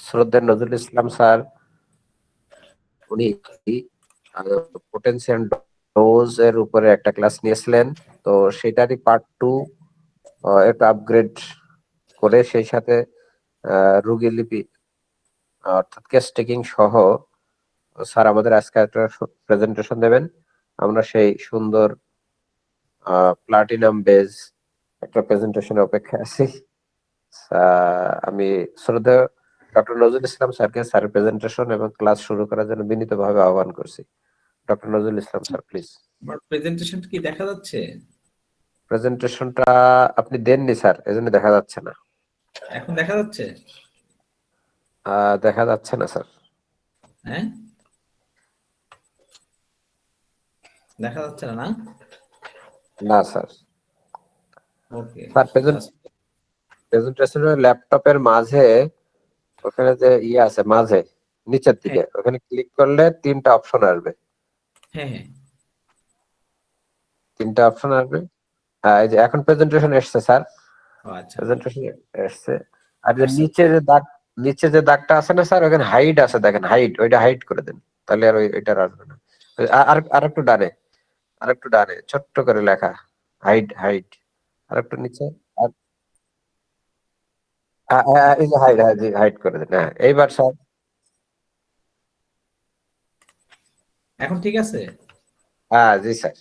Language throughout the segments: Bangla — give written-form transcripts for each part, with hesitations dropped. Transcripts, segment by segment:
শ্রদ্ধেয় নজরুল ইসলাম স্যার উনি পোটেনশিয়াল ডোজ এর উপরে একটা ক্লাস নিয়েছিলেন। তো সেটারই পার্ট 2 একটু আপগ্রেড করে সেই সাথে রোগী লিপি অর্থাৎ কেস টেকিং সহ স্যার আমাদের আজকে একটা প্রেজেন্টেশন দেবেন। আমরা সেই সুন্দর প্লাটিনাম বেজ একটা প্রেজেন্টেশন অপেক্ষা আছি। আমি শ্রদ্ধেয় ডক্টর নজরুল ইসলাম স্যারকে স্যারের প্রেজেন্টেশন এবং ক্লাস শুরু করার জন্য বিনীতভাবে আহ্বান করছি। Doctor Nazrul Islam sir please. আমার প্রেজেন্টেশনটা কি দেখা যাচ্ছে? প্রেজেন্টেশনটা আপনি দেননি স্যার, এজন্য দেখা যাচ্ছে না। এখন দেখা যাচ্ছে? দেখা যাচ্ছে না স্যার। হ্যাঁ, দেখা যাচ্ছে না না? না স্যার। ওকে, স্যার প্রেজেন্টেশনের ল্যাপটপের মাঝে ওখানে যে ইয়ে আছে মাঝে নিচের হ্যাঁ দিকে ওখানে ক্লিক করলে 3টা অপশন আসবে। হ্যাঁ হ্যাঁ। 3টা অপশন আসবে। হ্যাঁ, এই যে এখন প্রেজেন্টেশন এসছে স্যার। ও আচ্ছা, প্রেজেন্টেশন এসছে। আর যে আসছে। নিচে যে দাগটা আছে না স্যার, ওখানে হাইড আছে, দেখেন হাইড, ওইটা হাইড করে দেন, তাহলে আর ওইটা আর আসবে না। আর একটু ডানে ছোট্ট করে লেখা হাইড হাইড। আর একটু নিচে। আর এই যে হাইড, হ্যাঁ জি হাইড করে দেন। হ্যাঁ এইবার স্যার। এখন ঠিক আছে? হ্যাঁ জি স্যার।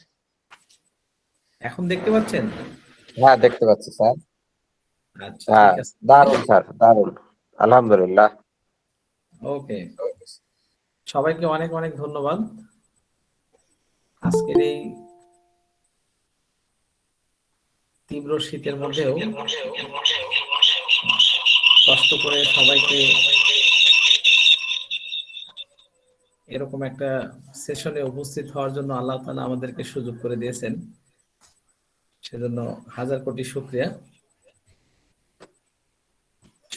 এখন দেখতে পাচ্ছেন? হ্যাঁ দেখতে পাচ্ছি স্যার। আচ্ছা, হ্যাঁ ঠিক আছে। দারুন স্যার, দারুন। আলহামদুলিল্লাহ। ওকে, সবাইকে অনেক অনেক ধন্যবাদ আজকের এই তীব্র শীতের মধ্যেও কষ্ট করে সবাইকে এরকম একটা সেশনে উপস্থিত হওয়ার জন্য আল্লাহ তাআলা আমাদেরকে সুযোগ করে দিয়েছেন, সেজন্য হাজার কোটি শুকরিয়া।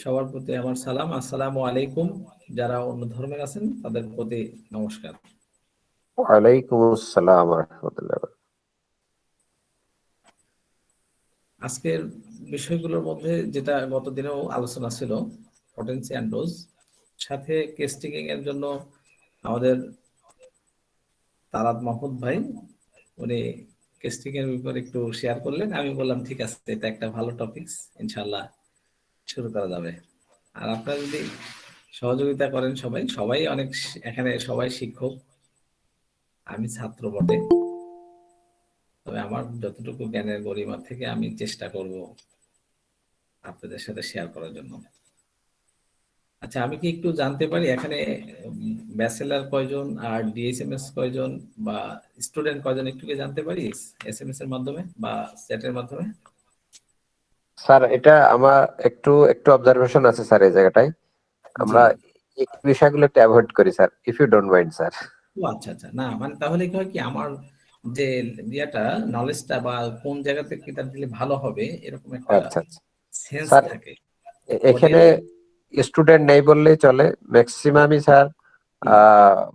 সবার প্রতি আমার সালাম, আসসালামু আলাইকুম। যারা অন্য ধর্মের আছেন তাদের প্রতি নমস্কার। ওয়ালাইকুম আসসালাম ওয়া রাহমাতুল্লাহ। আজকের বিষয়গুলোর মধ্যে যেটা গত দিনেও আলোচনা ছিল, পটেন্সি অ্যান্ড ডোজ, সাথে কেস টেকিং এর জন্য আমাদের তারাত মাহমুদ ভাই উনি কেস টেকিং এর ব্যাপারে একটু শেয়ার করলেন। আমি বললাম ঠিক আছে, এটা একটা ভালো টপিকস, ইনশাআল্লাহ শুরু করা যাবে। আর আপনারা যদি সহযোগিতা করেন, সবাই সবাই অনেক, এখানে সবাই শিক্ষক, আমি ছাত্র বটে, তবে আমার যতটুকু জ্ঞানের গরিমা থেকে আমি চেষ্টা করব আপনাদের সাথে শেয়ার করার জন্য। আচ্ছা, আমি কি একটু জানতে পারি এখানে ব্যাচেলার কয়জন আর ডিএসএমএস কয়জন বা স্টুডেন্ট কয়জন, একটু কি জানতে পারি এসএমএস এর মাধ্যমে বা চ্যাটের মাধ্যমে? স্যার এটা আমার একটু একটু অবজারভেশন আছে স্যার এই জায়গাটায়। জি। আমরা এই বিষয়গুলো একটু অ্যাভয়েড করি sir, if you don't mind sir. ও আচ্ছা আচ্ছা, না মানে তাহলে কি হয় কি, আমার যে ইয়েটা, নলেজটা বা কোন জায়গা থেকে এটা দিলে ভালো হবে এরকম একটা আচ্ছা আচ্ছা সেন্স স্যার, থাকে এখানে অডিয়েন্স। স্টুডেন্ট নেই বললেই চলে, ম্যাক্সিমামই স্যার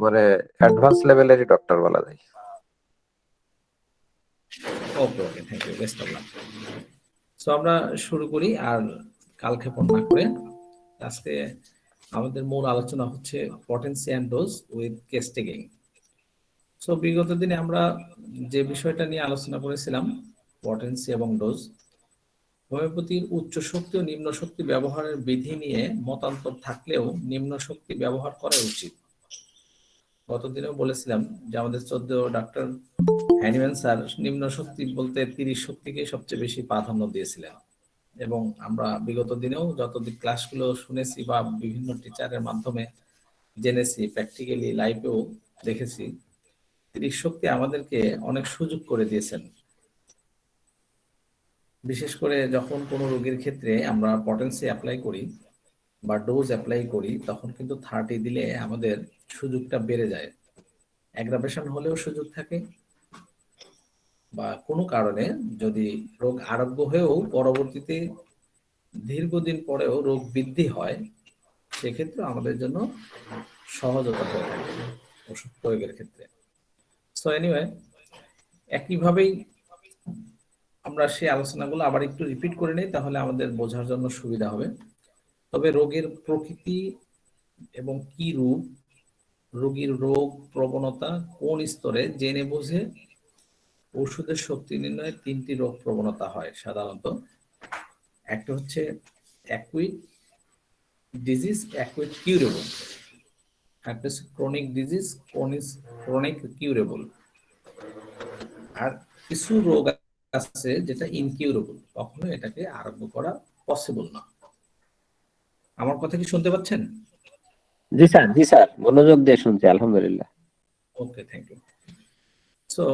মানে অ্যাডভান্স লেভেলেরই ডক্টর বলা যায়। Okay okay, thank you, best of luck. So আমরা শুরু করি আর কালক্ষেপণ না করে। আজকে আমাদের মূল আলোচনা হচ্ছে potency and dose with case taking. So বিগত দিনে আমরা যে বিষয়টা নিয়ে আলোচনা করেছিলাম, পটেন্সি এবং ডোজ, হোমিওপ্যাথির উচ্চ শক্তি ও নিম্ন শক্তি ব্যবহারের বিধি নিয়ে মতান্তর থাকলেও নিম্ন শক্তি ব্যবহার করা উচিত। গতদিনেও বলেছিলাম যে আমাদের শ্রদ্ধ ডক্টর হ্যানিম্যান স্যার নিম্ন শক্তি বলতে 30 শক্তিকে সবচেয়ে বেশি প্রাধান্য দিয়েছিলেন, এবং আমরা বিগত দিনেও যত ক্লাসগুলো শুনেছি বা বিভিন্ন টিচারের মাধ্যমে জেনেছি, প্র্যাকটিক্যালি লাইফেও দেখেছি, 30 শক্তি আমাদেরকে অনেক সুযোগ করে দিয়েছেন। বিশেষ করে যখন কোনো রোগীর ক্ষেত্রে আমরা পটেন্সি অ্যাপ্লাই করি বা ডোজ অ্যাপ্লাই করি, তখন কিন্তু 30 দিলে আমাদের সুযোগটা বেড়ে যায়। অ্যাগ্রাভেশন হলেও সুযোগ থাকে, বা কোনো কারণে যদি রোগ আরোগ্য হয়েও পরবর্তীতে দীর্ঘদিন পরেও রোগ বৃদ্ধি হয়, সেক্ষেত্রে আমাদের জন্য সহজতা হয়ে থাকে ওষুধ প্রয়োগের ক্ষেত্রে। সো এনিওয়ে, একইভাবেই আমরা সেই আলোচনাগুলো আবার একটু রিপিট করে নিই, তাহলে আমাদের বোঝার জন্য সুবিধা হবে। তবে রোগের প্রকৃতি এবং কি রূপ, রোগীর রোগ প্রবণতা কোন স্তরে, জেনে বুঝে ওষুধের শক্তি নির্ণয়ে তিনটি রোগ প্রবণতা হয় সাধারণত। একটা হচ্ছে অ্যাকুইট ডিজিজ, অ্যাকুইট কিউরেবল। একটা হচ্ছে ক্রনিক ডিজিজ, ক্রনিক কিউরেবল। আর কিছু রোগ আছে যেটা ইনকিউরেবল, কখনো এটাকে আরোগ্য করা পসিবল না। আমার কথা কি শুনতে পাচ্ছেন? জি স্যার, জি স্যার, মনোযোগ দিয়ে শুনছি, আলহামদুলিল্লাহ। ওকে, থ্যাংক ইউ। সো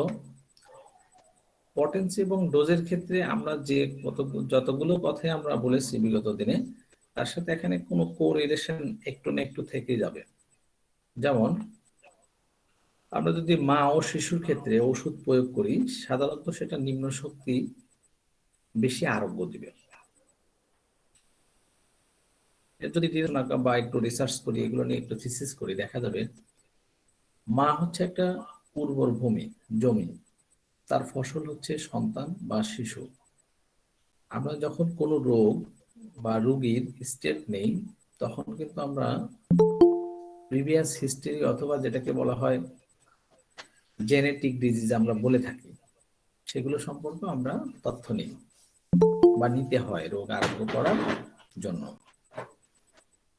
পটেন্সি এবং ডোজের ক্ষেত্রে আমরা যে যতগুলো কথাই আমরা বলেছি বিগত দিনে, তার সাথে এখানে কোনো কোরিলেশন একটু না একটু থেকে যাবে। যেমন আমরা যদি মা ও শিশুর ক্ষেত্রে ওষুধ প্রয়োগ করি, সাধারণত সেটা নিম্ন শক্তি বেশি আরোগ্য দিবে। এর যদি বা একটু রিসার্চ করি, এগুলো নিয়ে একটু থিসিস করি, দেখা যাবে মা হচ্ছে একটা উর্বর জমি, তার ফসল হচ্ছে সন্তান বা শিশু। আমরা যখন কোনো রোগ বা রোগীর স্টেপ নেই, তখন কিন্তু আমরা প্রিভিয়াস হিস্টরি অথবা যেটাকে বলা হয় জেনেটিক ডিজিজ আমরা বলে থাকি, সেগুলো সম্পর্কে আমরা তথ্য নিই বা নিতে হয় রোগ আরোগ্য করার জন্য।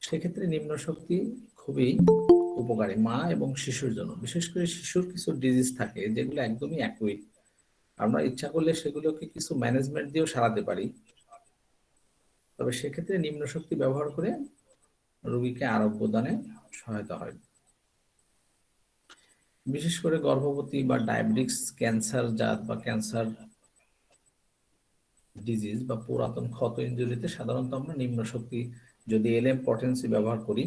সেক্ষেত্রে নিম্ন শক্তি খুবই উপকারী মা এবং শিশুর জন্য। বিশেষ করে শিশুর কিছু ডিজিজ থাকে যেগুলো একদমই অ্যাকুইট, আমরা ইচ্ছা করলে সেগুলোকে কিছু ম্যানেজমেন্ট দিয়েও সারাতে পারি। তবে সেক্ষেত্রে নিম্ন শক্তি ব্যবহার করে রোগীকে আরোগ্য দানে সহায়তা হয়। বিশেষ করে গর্ভবতী বা ডায়াবেটিক্স, ক্যান্সার জাত বা ক্যান্সার ডিজিজ বা পুরাতন ক্ষত ইনজুরিতে সাধারণত আমরা নিম্ন শক্তি যদি এলএম পটেন্সি ব্যবহার করি,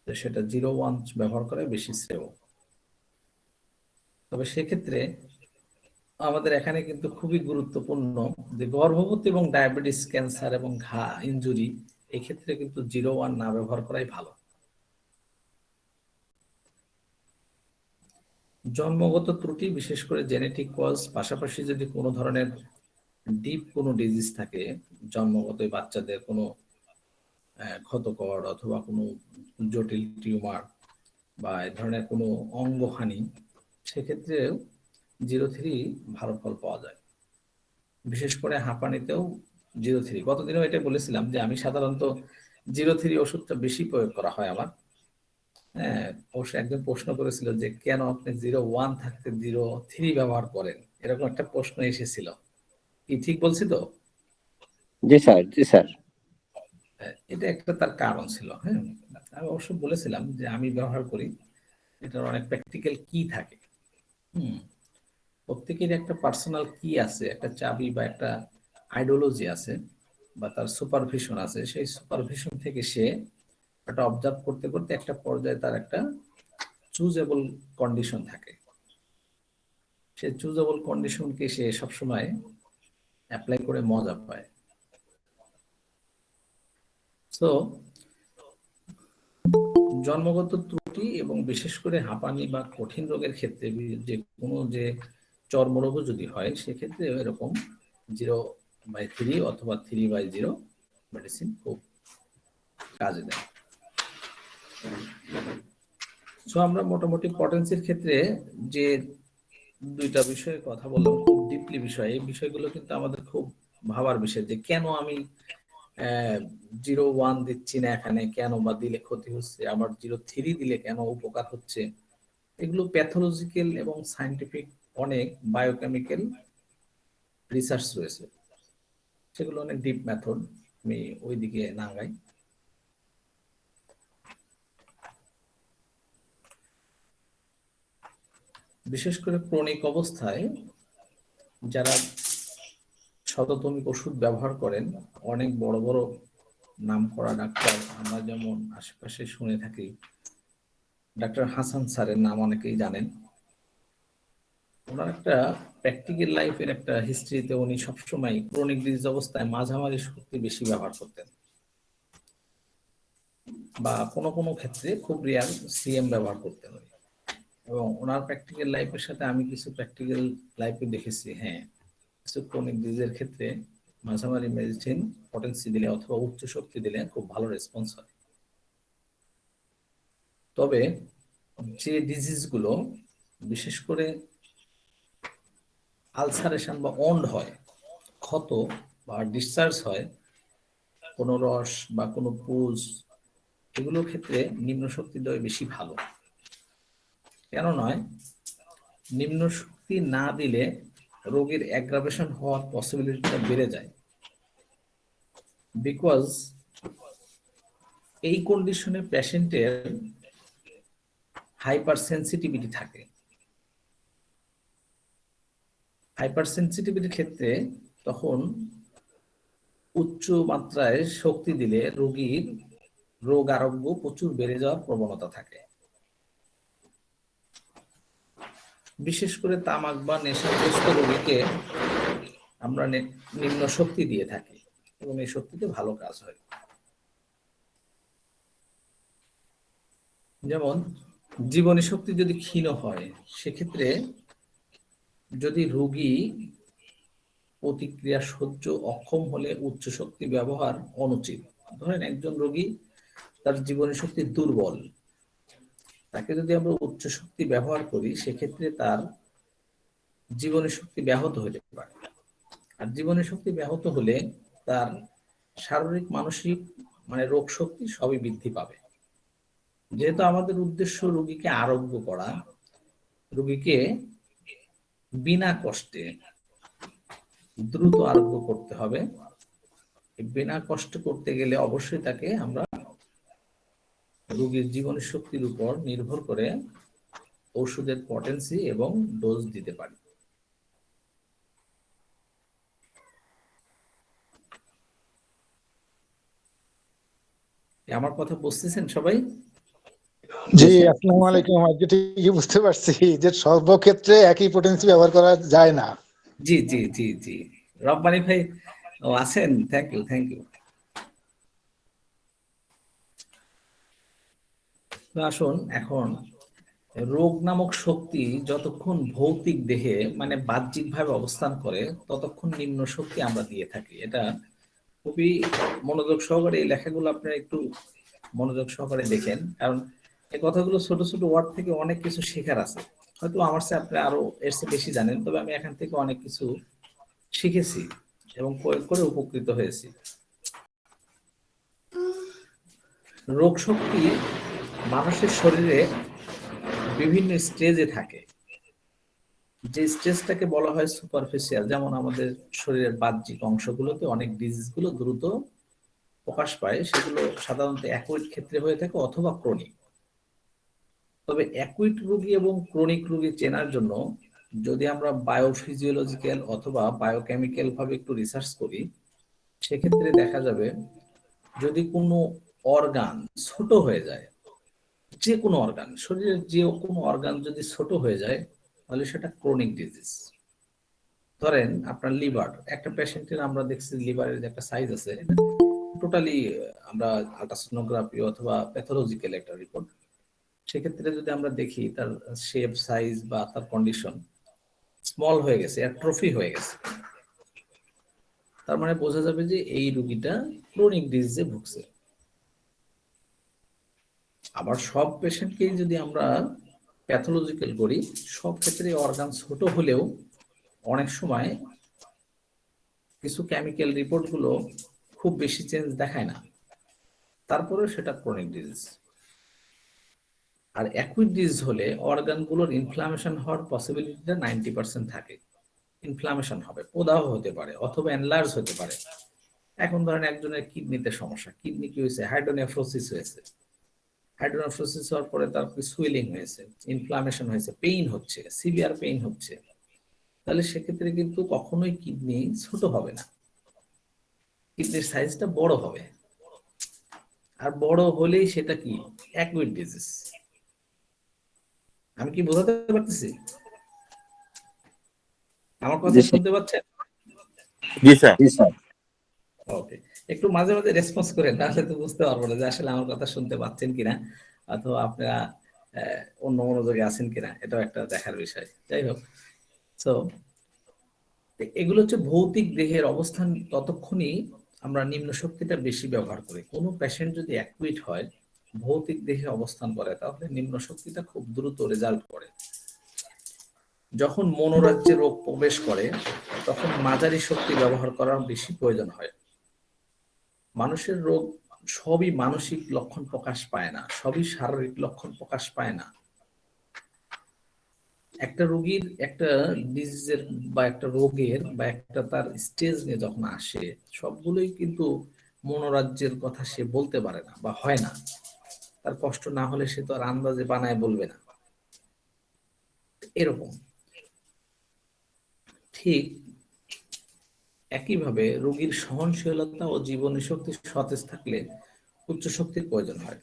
তো সেটা 0-1 ব্যবহার করে বেশি শ্রেয়। তবে সেক্ষেত্রে আমাদের এখানে কিন্তু খুবই গুরুত্বপূর্ণ যে গর্ভবতী এবং ডায়াবেটিস, ক্যান্সার এবং ঘা ইনজুরি, এক্ষেত্রে কিন্তু 0-1 না ব্যবহার করাই ভালো। জন্মগত ত্রুটি, বিশেষ করে জেনেটিক কজ, পাশাপাশি যদি কোনো ধরনের ডিপ কোনো ডিজিজ থাকে, জন্মগত বাচ্চাদের কোনো ক্ষতকর অথবা কোনো জটিল টিউমার বা এ ধরনের কোনো অঙ্গহানি, সেক্ষেত্রেও 0-3 ভালো ফল পাওয়া যায়। বিশেষ করে হাঁপানিতেও 0-3, গতদিনও এটা বলেছিলাম যে আমি সাধারণত 0-3 ওষুধটা বেশি প্রয়োগ করা হয় আমার। হ্যাঁ, অবশ্য একজন প্রশ্ন করেছিল যে কেন আপনি 0-1 থাকতে 0-3 ব্যবহার করেন, এরকম একটা প্রশ্ন এসেছিল। কি ঠিক বলছি তো? জি স্যার, জি স্যার। এটা একটা তার কারণ ছিল। হ্যাঁ, আমি অবশ্য বলেছিলাম যে আমি ব্যবহার করি, এটার অনেক প্র্যাকটিক্যাল কি থাকে। হুম, প্রত্যেকের একটা পার্সোনাল কি আছে, একটা চাবি বা একটা আইডিওলজি আছে, বা তার সুপারভিশন আছে। সেই সুপারভিশন থেকে সে একটা অবজার্ভ করতে করতে একটা পর্যায়ে তার একটা চুজেবল কন্ডিশন থাকে। সে চুজেবল কন্ডিশনকে সে সবসময় অ্যাপ্লাই করে মজা পায়। সো জন্মগত ত্রুটি এবং বিশেষ করে হাঁপানি বা কঠিন রোগের ক্ষেত্রে, যে কোনো যে চর্মরোগও যদি হয়, সেক্ষেত্রে এরকম 0/3 অথবা 3/0 মেডিসিন খুব কাজে দেয়। সো আমরা মোটামুটি পটেন্সির ক্ষেত্রে যে দুইটা বিষয়ে কথা বললাম, খুব ডিপলি বিষয়, এই বিষয়গুলো কিন্তু আমাদের খুব ভাবার বিষয় যে কেন আমি 0-1 দিচ্ছি না এখানে, কেন বা দিলে ক্ষতি হচ্ছে, আবার 0-3 দিলে কেন উপকার হচ্ছে। এগুলো প্যাথোলজিক্যাল এবং সায়েন্টিফিক অনেক বায়োকেমিক্যাল রিসার্চ রয়েছে, সেগুলো অনেক ডিপ মেথড, আমি ওইদিকে না গাই। বিশেষ করে ক্রনিক অবস্থায় যারা শততমিক ওষুধ ব্যবহার করেন, অনেক বড় বড় নামকরা ডাক্তার আমরা যেমন আশেপাশে শুনে থাকি, ডাক্তার হাসান স্যারের নাম অনেকেই জানেন। ওনার একটা প্র্যাকটিক্যাল লাইফের একটা হিস্ট্রিতে উনি সবসময় ক্রনিক ডিজিজ অবস্থায় মাঝামাঝি শক্তি বেশি ব্যবহার করতেন, বা কোনো কোনো ক্ষেত্রে খুব রেয়ার সিএম ব্যবহার করতেন উনি। এবং ওনার প্র্যাকটিক্যাল লাইফের সাথে আমি কিছু প্র্যাকটিক্যাল লাইফে দেখেছি, হ্যাঁ, কিছু ক্রনিক ডিজিজের ক্ষেত্রে মাঝামাঝি মেডিসিন পটেন্সি দিলে অথবা উচ্চ শক্তি দিলে খুব ভালো রেসপন্স হয়। তবে যে ডিজিজগুলো বিশেষ করে আলসারেশন বা অন্ড হয়, ক্ষত বা ডিসচার্জ হয়, কোনো রস বা কোনো পুজ, এগুলোর ক্ষেত্রে নিম্ন শক্তি দেওয়া বেশি ভালো। কেন নয়, নিম্ন শক্তি না দিলে রোগের অ্যাগ্রাভেশন হওয়ার পসিবিলিটিটা বেড়ে যায়। বিকজ এই কন্ডিশনে পেশেন্টের হাইপার সেন্সিটিভিটি থাকে। হাইপার সেন্সিটিভিটির ক্ষেত্রে তখন উচ্চ মাত্রায় শক্তি দিলে রোগীর রোগ আরোগ্য প্রচুর বেড়ে যাওয়ার প্রবণতা থাকে। বিশেষ করে তামাক বা নেশাগ্রস্ত রোগীকে আমরা নিম্ন শক্তি দিয়ে থাকি এবং এই শক্তিতে ভালো কাজ হয়। যেমন জীবনী শক্তি যদি ক্ষীণ হয়, সেক্ষেত্রে যদি রোগী প্রতিক্রিয়া সহ্য অক্ষম হলে উচ্চ শক্তি ব্যবহার অনুচিত। ধরেন একজন রোগী, তার জীবনী শক্তি দুর্বল, তাকে যদি আমরা উচ্চ শক্তি ব্যবহার করি, সেক্ষেত্রে তার জীবনী শক্তি ব্যাহত হতে পারে। আর জীবনী শক্তি ব্যাহত হলে তার শারীরিক মানসিক মানে রোগ শক্তি সবই বৃদ্ধি পাবে। যেহেতু আমাদের উদ্দেশ্য রোগীকে আরোগ্য করা, রোগীকে বিনা কষ্টে দ্রুত আরোগ্য করতে হবে। বিনা কষ্ট করতে গেলে অবশ্যই তাকে আমরা রোগীর জীবনী শক্তির উপর নির্ভর করে ওষুধের পটেন্সি এবং ডোজ দিতে পারি। আমার কথা বুঝতেছেন সবাই? জি, আসসালামু আলাইকুম। আজকে ঠিকই বুঝতে পারছি যে সর্বক্ষেত্রে একই পটেন্সি ব্যবহার করা যায় না। জি জি জি জি, রব্বানী ভাই ও আছেন, থ্যাংক ইউ থ্যাংক ইউ। তো আসুন, এখন রোগ নামক শক্তি যতক্ষণ ভৌতিক দেহে মানে বাহ্যিকভাবে অবস্থান করে, ততক্ষণ নিম্ন শক্তি আমরা দিয়ে থাকি। এটা খুবই মনোযোগ সহকারে এই লেখাগুলো আপনারা একটু মনোযোগ সহকারে দেখেন, কারণ এই কথাগুলো ছোট ছোট ওয়ার্ড থেকে অনেক কিছু শেখার আছে। হয়তো আমার চেয়ে আপনি আরো এর চেয়ে বেশি জানেন, তবে আমি এখান থেকে অনেক কিছু শিখেছি এবং প্রয়োগ করে উপকৃত হয়েছি। রোগ শক্তি মানুষের শরীরে বিভিন্ন স্টেজে থাকে। যে স্টেজটাকে বলা হয় সুপারফিশিয়াল, যেমন আমাদের শরীরের বাহ্যিক অংশগুলোতে অনেক ডিজিজগুলো দ্রুত প্রকাশ পায়, সেগুলো সাধারণত অ্যাকুইট ক্ষেত্রে হয়ে থাকে অথবা ক্রনিক। তবে অ্যাকুইট রোগী এবং ক্রনিক রোগী চেনার জন্য যদি আমরা বায়োফিজিওলজিক্যাল অথবা বায়োকেমিক্যাল ভাবে একটু রিসার্চ করি, সেক্ষেত্রে দেখা যাবে যদি কোনো অর্গান ছোট হয়ে যায়, যে কোনো অর্গান, শরীরের যে কোনো অর্গান যদি ছোট হয়ে যায়, তাহলে সেটা ক্রনিক ডিজিজ। ধরেন আপনার লিভার, একটা পেশেন্টের আমরা দেখছি লিভারের যে একটা সাইজ আছে, টোটালি আমরা আল্ট্রাসোনোগ্রাফি অথবা প্যাথোলজিক্যাল একটা রিপোর্ট, সেক্ষেত্রে যদি আমরা দেখি তার শেপ সাইজ বা তার কন্ডিশন স্মল হয়ে গেছে, অ্যাট্রফি হয়ে গেছে, তার মানে বোঝা যাবে যে এই রোগীটা ক্রনিক ডিজিজে ভুগছে। আবার সব পেশেন্টকেই যদি আমরা প্যাথোলজিক্যাল করি, সব ক্ষেত্রে অর্গান ছোট হলেও অনেক সময় কিছু কেমিক্যাল রিপোর্টগুলো খুব বেশি চেঞ্জ দেখায় না, তারপরে সেটা ক্রনিক ডিজিজ। আর অ্যাকুইট ডিজিজ হলে অর্গানগুলোর ইনফ্লামেশন হওয়ার পসিবিলিটিটা 90% থাকে। ইনফ্লামেশন হবে, প্রদাহ হতে পারে অথবা এনলার্জ হতে পারে। এখন ধরেন একজনের কিডনিতে সমস্যা, কিডনি কি হয়েছে, হাইড্রোনেফ্রোসিস হয়েছে, হাইড্রোনেফ্রোসিস হওয়ার পরে তার সুয়েলিং হয়েছে, ইনফ্লামেশন হয়েছে, পেইন হচ্ছে, সিভিয়ার পেইন হচ্ছে, তাহলে সেক্ষেত্রে কিন্তু কখনোই কিডনি ছোট হবে না, কিডনির সাইজটা বড় হবে। আর বড় হলেই সেটা কি অ্যাকুইট ডিজিজ। আমি কি বোঝাতে পারতেছি? আমার কথা শুনতে পাচ্ছেন? জি স্যার। ওকে, একটু মাঝে মাঝে রেসপন্স করেন, তাহলে তো বুঝতে পারবো না যে আসলে আমার কথা শুনতে পাচ্ছেন কিনা, অথবা আপনারা অন্য মনোযোগে আছেন কিনা, এটাও একটা দেখার বিষয়। যাই হোক, তো এগুলো হচ্ছে ভৌতিক দেহের অবস্থান, ততক্ষণই আমরা নিম্ন শক্তিটা বেশি ব্যবহার করি। কোনো পেশেন্ট যদি অ্যাকুইট হয়, ভৌতিক দেহে অবস্থান করে, তাহলে নিম্ন শক্তিটা খুব দ্রুত রেজাল্ট করে। যখন মনোরাজ্যে রোগ প্রবেশ করে তখন মাঝারি শক্তি ব্যবহার করার বেশি প্রয়োজন হয়। মানুষের রোগ সবই মানসিক লক্ষণ প্রকাশ পায় না, সবই শারীরিক লক্ষণ প্রকাশ পায় না। একটা রোগীর একটা ডিজিজের বা একটা রোগের বা একটা তার স্টেজ নিয়ে যখন আসে, সবগুলোই কিন্তু মনোরাজ্যের কথা সে বলতে পারে না বা হয় না। তার কষ্ট না হলে সে তো আর আন্দাজে বানায় বলবে না। এরকম ঠিক একইভাবে রোগীর সহনশীলতা ও জীবনী শক্তি সতেজ থাকলে উচ্চ শক্তির প্রয়োজন হয়।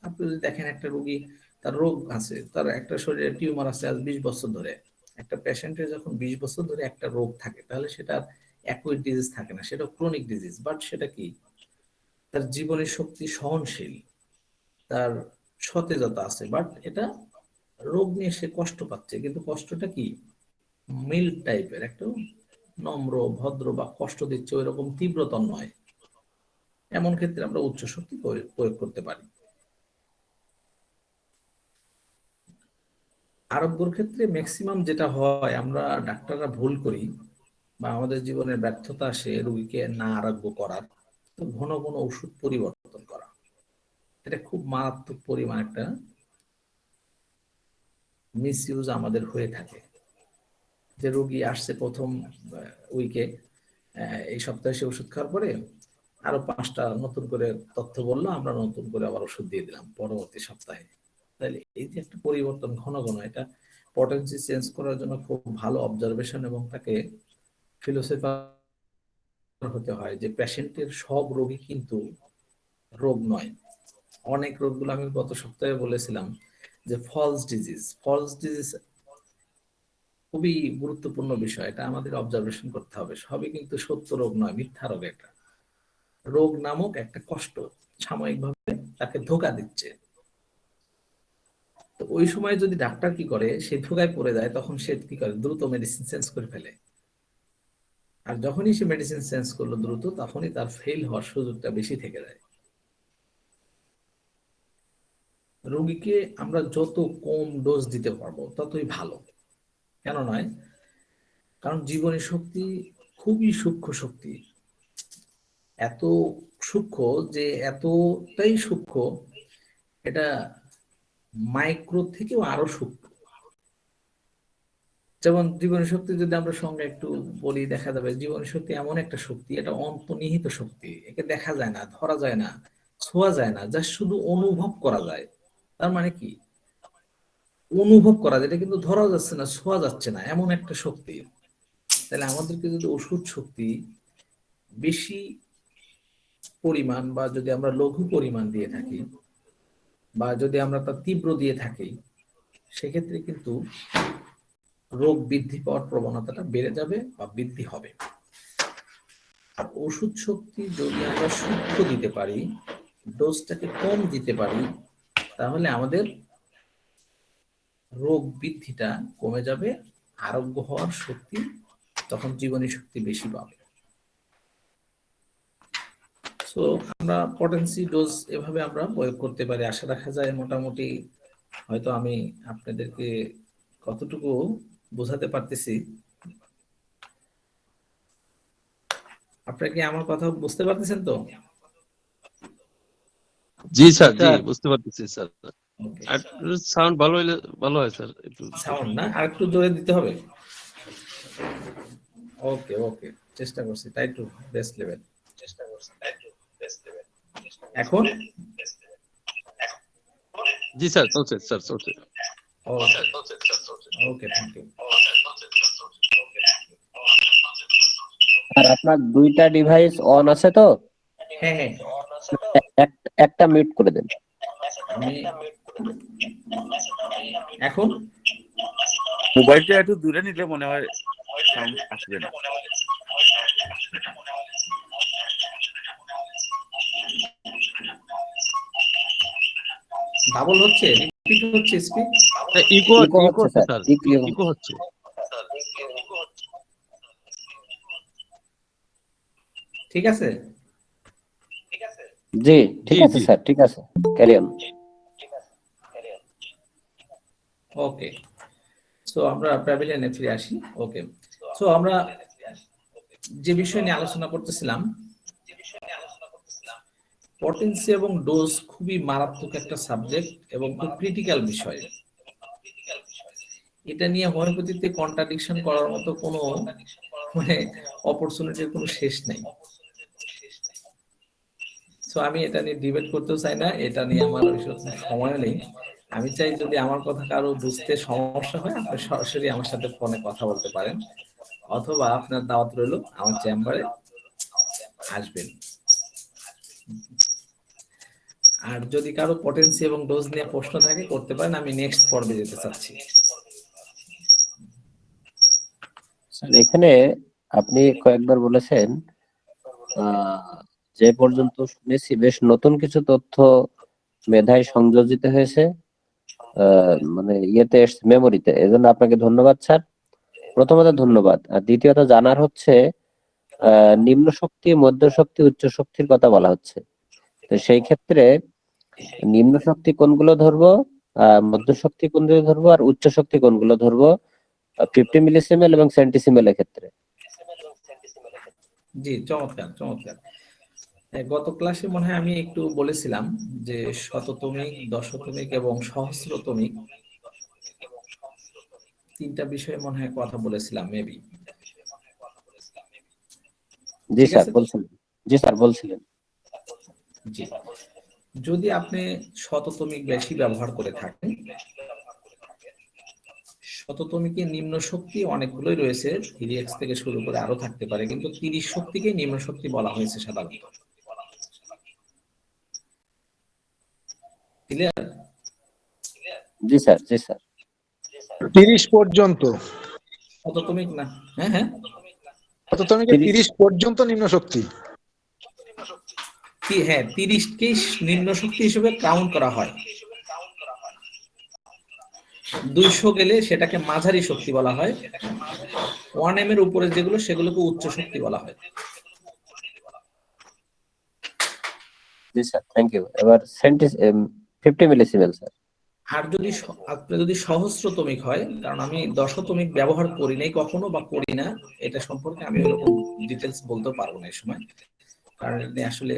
আপনি যদি দেখেন একটা রোগী, তার রোগ আছে, তার একটা শরীরে টিউমার আছে আজ 20 বছর ধরে, একটা পেশেন্টের যখন 20 বছর ধরে একটা রোগ থাকে, তাহলে সেটা অ্যাকুইট ডিজিজ থাকে না, সেটা ক্রনিক ডিজিজ। বাট সেটা কি, তার জীবনী শক্তি সহনশীল, তার সতেজতা আছে, বাট এটা রোগ নিয়ে সে কষ্ট পাচ্ছে, কিন্তু কষ্টটা কি মিল্ড টাইপের, একটা নম্র ভদ্র বা কষ্ট দিচ্ছে ওইরকম তীব্রতর নয়। এমন ক্ষেত্রে আমরা উচ্চ শক্তি প্রয়োগ করতে পারি। আরোগ্যের ক্ষেত্রে ম্যাক্সিমাম যেটা হয়, আমরা ডাক্তাররা ভুল করি বা আমাদের জীবনের ব্যর্থতা আসে রোগীকে না আরোগ্য করার, তো ঘন ঘন ওষুধ পরিবর্তন করা। এটা খুব মারাত্মক পরিমাণ একটা মিসইউজ আমাদের হয়ে থাকে। যে রোগী আসছে প্রথম উইকে, এই সপ্তাহে সে ওষুধ খাওয়ার পরে আরো 5টা নতুন করে তথ্য বললো, আমরা নতুন করে আবার ওষুধ দিয়ে দিলাম পরবর্তী সপ্তাহে। তাহলে এই যে একটা পরিবর্তন ঘন ঘন, এটা পটেন্সি চেঞ্জ করার জন্য খুব ভালো অবজারভেশন এবং তাকে ফিলোসফার হতে হয় যে পেশেন্টের সব রোগী কিন্তু রোগ নয়। অনেক রোগগুলো আমি গত সপ্তাহে বলেছিলাম যে ফলস ডিজিজ খুবই গুরুত্বপূর্ণ বিষয়, এটা আমাদের অবজারভেশন করতে হবে। সবই কিন্তু সত্য রোগ নয়, মিথ্যা রোগ। একটা রোগ নামক একটা কষ্ট সাময়িকভাবে তাকে ধোঁকা দিচ্ছে। তো ওই সময় যদি ডাক্তার কি করে, সে ধোঁকায় পড়ে যায়, তখন সে কি করে দ্রুত মেডিসিন চেঞ্জ করে ফেলে। আর যখনই সে মেডিসিন চেঞ্জ করলো দ্রুত, তখনই তার ফেল হওয়ার সুযোগটা বেশি থেকে যায়। রোগীকে আমরা যত কম ডোজ দিতে পারবো ততই ভালো। কেন নয়? কারণ জীবনী শক্তি খুবই সূক্ষ্ম শক্তি, এত সূক্ষ্ম যে এতটাই সূক্ষ্ম, এটা মাইক্রো থেকেও আরো সূক্ষ্ম। যেমন জীবনী শক্তি যদি আমরা সঙ্গে একটু বলি, দেখা যাবে জীবনী শক্তি এমন একটা শক্তি, এটা অন্তর্নিহিত শক্তি, একে দেখা যায় না, ধরা যায় না, ছোঁয়া যায় না, যা শুধু অনুভব করা যায়। তার মানে কি, অনুভব করা যায়, এটা কিন্তু ধরা যাচ্ছে না, ছোঁয়া যাচ্ছে না, এমন একটা শক্তি। তাহলে আমাদেরকে যদি ওষুধ শক্তি বেশি পরিমাণ বা যদি আমরা লঘু পরিমাণ দিয়ে থাকি, বা যদি আমরা তা তীব্র দিয়ে থাকি, সেক্ষেত্রে কিন্তু রোগ বৃদ্ধি পাওয়ার প্রবণতাটা বেড়ে যাবে বা বৃদ্ধি হবে। আর ওষুধ শক্তি যদি আমরা সূক্ষ্ম দিতে পারি, ডোজটাকে কম দিতে পারি, তাহলে আমাদের রোগ বৃদ্ধিটা কমে যাবে, আরোগ্য হওয়ার শক্তি, তখন জীবনী শক্তি বেশি পাবে। সো আমরা পটেন্সি ডোজ এভাবে আমরা প্রয়োগ করতে পারি। আশা রাখা যায় মোটামুটি হয়তো আমি আপনাদেরকে কতটুকু বোঝাতে পারতেছি। আপনারা কি আমার কথা বুঝতে পারতেছেন তো? জি স্যার, জি বুঝতে পারতেছি স্যার। আর সাউন্ড ভালো হইলে ভালো হয় স্যার, একটু সাউন্ড না আর একটু জোরে দিতে হবে। ওকে ওকে, চেষ্টা করছি তাই, একটু বেস্ট লেভেল এখন। জি স্যার, চলছে স্যার, চলছে। ওকে, থ্যাংক ইউ। আর আপনার দুইটা ডিভাইস অন আছে তো? হ্যাঁ হ্যাঁ, একটা মিউট করে দেন। আমি এখন মোবাইলটা একটু দূরে নিলে মনে হয় সাউন্ড আসবে না। ডাবল হচ্ছে, রিপিট হচ্ছে স্পিড। ইকো ইকো ইকো হচ্ছে হচ্ছে স্যার, স্যার, ইকো হচ্ছে। ঠিক আছে? জি ঠিক জি আছে জি স্যার, ঠিক আছে, ক্যারি অন। ওকে, সো আমরা প্যাভিলিয়নে ফিরে আসি। ওকে, সো আমরা যে বিষয় নিয়ে আলোচনা করতেছিলাম, পটেন্সি এবং ডোজ খুবই মারাত্মক একটা সাবজেক্ট এবং খুব ক্রিটিক্যাল বিষয়। এটা নিয়ে হোমিওপ্যাথিতে কন্ট্রাডিকশন করার মতো কোনো মানে অপরচুনিটির কোনো শেষ নাই। সো আমি এটা নিয়ে ডিবেট করতেও চাই না, এটা নিয়ে আমার ওইসব সময় নেই। আমি চাই যদি আমার কথা কারো বুঝতে সমস্যা হয়, আপনি সরাসরি আমার সাথে ফোনে কথা বলতে পারেন, অথবা আপনার দাওয়াত রইল আমার চেম্বারে আসবেন। আর যদি কারো পটেন্সি এবং ডোজ নিয়ে প্রশ্ন থাকে করতে পারেন, আমি নেক্সট পর্বে যেতে চাচ্ছি। স্যার এখানে আপনি কয়েকবার বলেছেন যে পর্যন্ত শুনেছি বেশ নতুন কিছু তথ্য মেধায় সংযোজিত হয়েছে, মানে ইয়েতে মেমোরিতে। এজন্য আপনাকে ধন্যবাদ স্যার, প্রথমত ধন্যবাদ। আর দ্বিতীয়ত জানার হচ্ছে নিম্ন শক্তি, মধ্য শক্তি, উচ্চ শক্তির কথা বলা হচ্ছে। তো সেই ক্ষেত্রে নিম্ন শক্তি কোনগুলো ধরবো, মধ্য শক্তি কোনগুলো ধরবো, আর উচ্চ শক্তি কোনগুলো ধরবো 50 মিলিসিমেল এবং সেন্টিসিমেলের ক্ষেত্রে? জি, চমৎকার চমৎকার। গত ক্লাসে মনে হয় আমি একটু বলেছিলাম যে শততমিক, দশতমিক এবং সহস্রতমিক তিনটা বিষয়ে মনে হয় কথা বলেছিলাম মেবি। জি ঠিক স্যার আছে তো? বলছিলেন। জি স্যার বলছিলেন। জি, যদি আপনি শততমিক বেশি ব্যবহার করে থাকেন, শততমিকে নিম্ন শক্তি অনেকগুলোই রয়েছে, 3x থেকে শুরু করে আরো থাকতে পারে, কিন্তু 30 শক্তিকে নিম্ন শক্তি বলা হয়েছে সাধারণত। ক্লিয়ার? জি স্যার, জি স্যার। 30 পর্যন্ত, শততমিক না, হ্যাঁ হ্যাঁ, শততমিকে 30 30 পর্যন্ত নিম্ন শক্তি। হ্যাঁ 30কেই নিম্ন শক্তি হিসেবে কাউন্ট করা হয়। 200 গেলে সেটাকে মাঝারি শক্তি বলা হয়, 1m এর উপরে যেগুলো সেগুলোকে উচ্চ শক্তি বলা হয়। জি স্যার, থ্যাংক ইউ। এবার 50 মিলিসিমেল স্যার। আর যদি আপনি যদি সহস্রতমিক হয়, কারণ আমি দশতমিক ব্যবহার করি নাই কখনো বা করি না, এটা সম্পর্কে আমি ওরকম ডিটেলস বলতে পারবো না এই সময়, কারণ এটা নিয়ে আসলে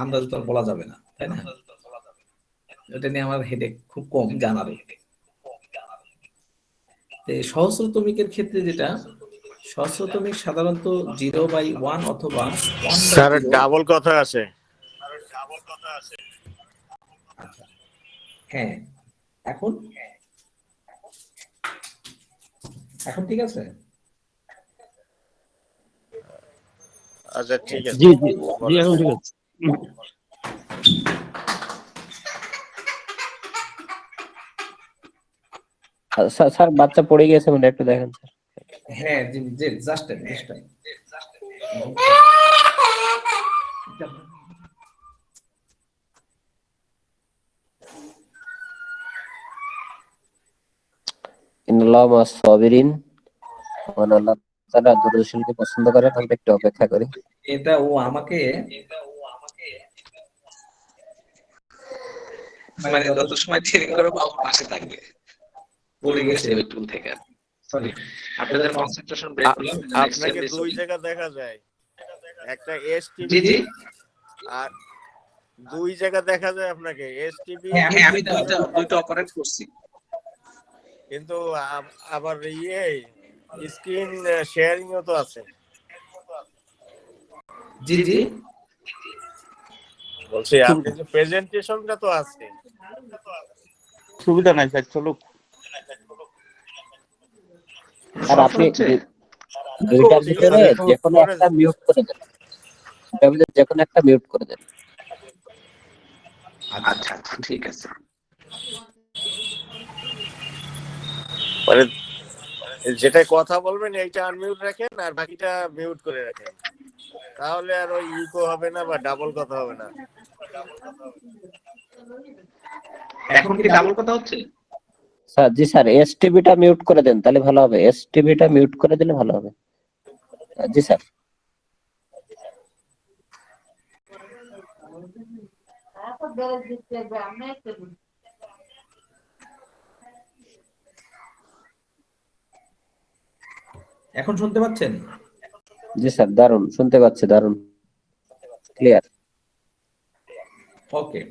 আন্দাজ তো আর বলা যাবে না, তাই না? এটা নিয়ে আমার হেডেক খুব কম জানার। সহস্রতমিকের ক্ষেত্রে যেটা, সহস্রতমিক সাধারণত 0/1 অথবা স্যার 1/0। ডাবল কথা আছে। আচ্ছা, হ্যাঁ, এখন এখন ঠিক আছে। আচ্ছা ঠিক আছে, জি জি জি, বলেন। এখন ঠিক আছে। স্যার স্যার বাচ্চা পড়ে গেছে মানে একটু দেখেন স্যার। হ্যাঁ জি জি, জাস্ট জাস্ট ইন্নাল্লাহ মা'আস সাবিরিন। মহান আল্লাহ তাআলা ধৈর্যশীলকে পছন্দ করেন। আমরা একটু অপেক্ষা করি। এটা ও আমাকে মানে যত সময় ট্রেনিং করবো আমার পাশে থাকবে। পড়ে গেছে ওই টুল থেকে। সরি, আপনাদের কনসেন্ট্রেশন ব্রেক করলাম। আপনাকে দুই জায়গা দেখা যায়, একটা জি এসটিভি জি, আর দুই জায়গা দেখা যায় আপনাকে, এসটিভি হ্যাঁ আমি দুইটা অপারেট করছি। কিন্তু আবার স্ক্রিন শেয়ারিং ও তো আছে। জি জি, বলছি আপনি যে প্রেজেন্টেশনটা তো আছে। সুবিধা নাই স্যার, চলুক। আর আপনি হচ্ছে দুইটার ঠিক ভিতরে আছে, যে কোনো পরে একটা মিউট করে দেন। দুইটার ভিতরে যে কোনো একটা মিউট করে দেন। আচ্ছা আচ্ছা ঠিক আছে। মানে যেটা কথা বলবেন এইটা আনমিউট রাখেন আর বাকিটা মিউট করে রাখেন, তাহলে আর ওই ইকো হবে না বা ডাবল কথা হবে না। এখন কি ডাবল কথা হচ্ছে? স্যার জি স্যার, এসটিভিটা মিউট করে দেন তাহলে ভালো হবে। এসটিভিটা মিউট করে দিলে ভালো হবে। জি স্যার। এখন শুনতে পাচ্ছেন? জি স্যার, দারুণ শুনতে পাচ্ছি, দারুণ ক্লিয়ার। ওকে,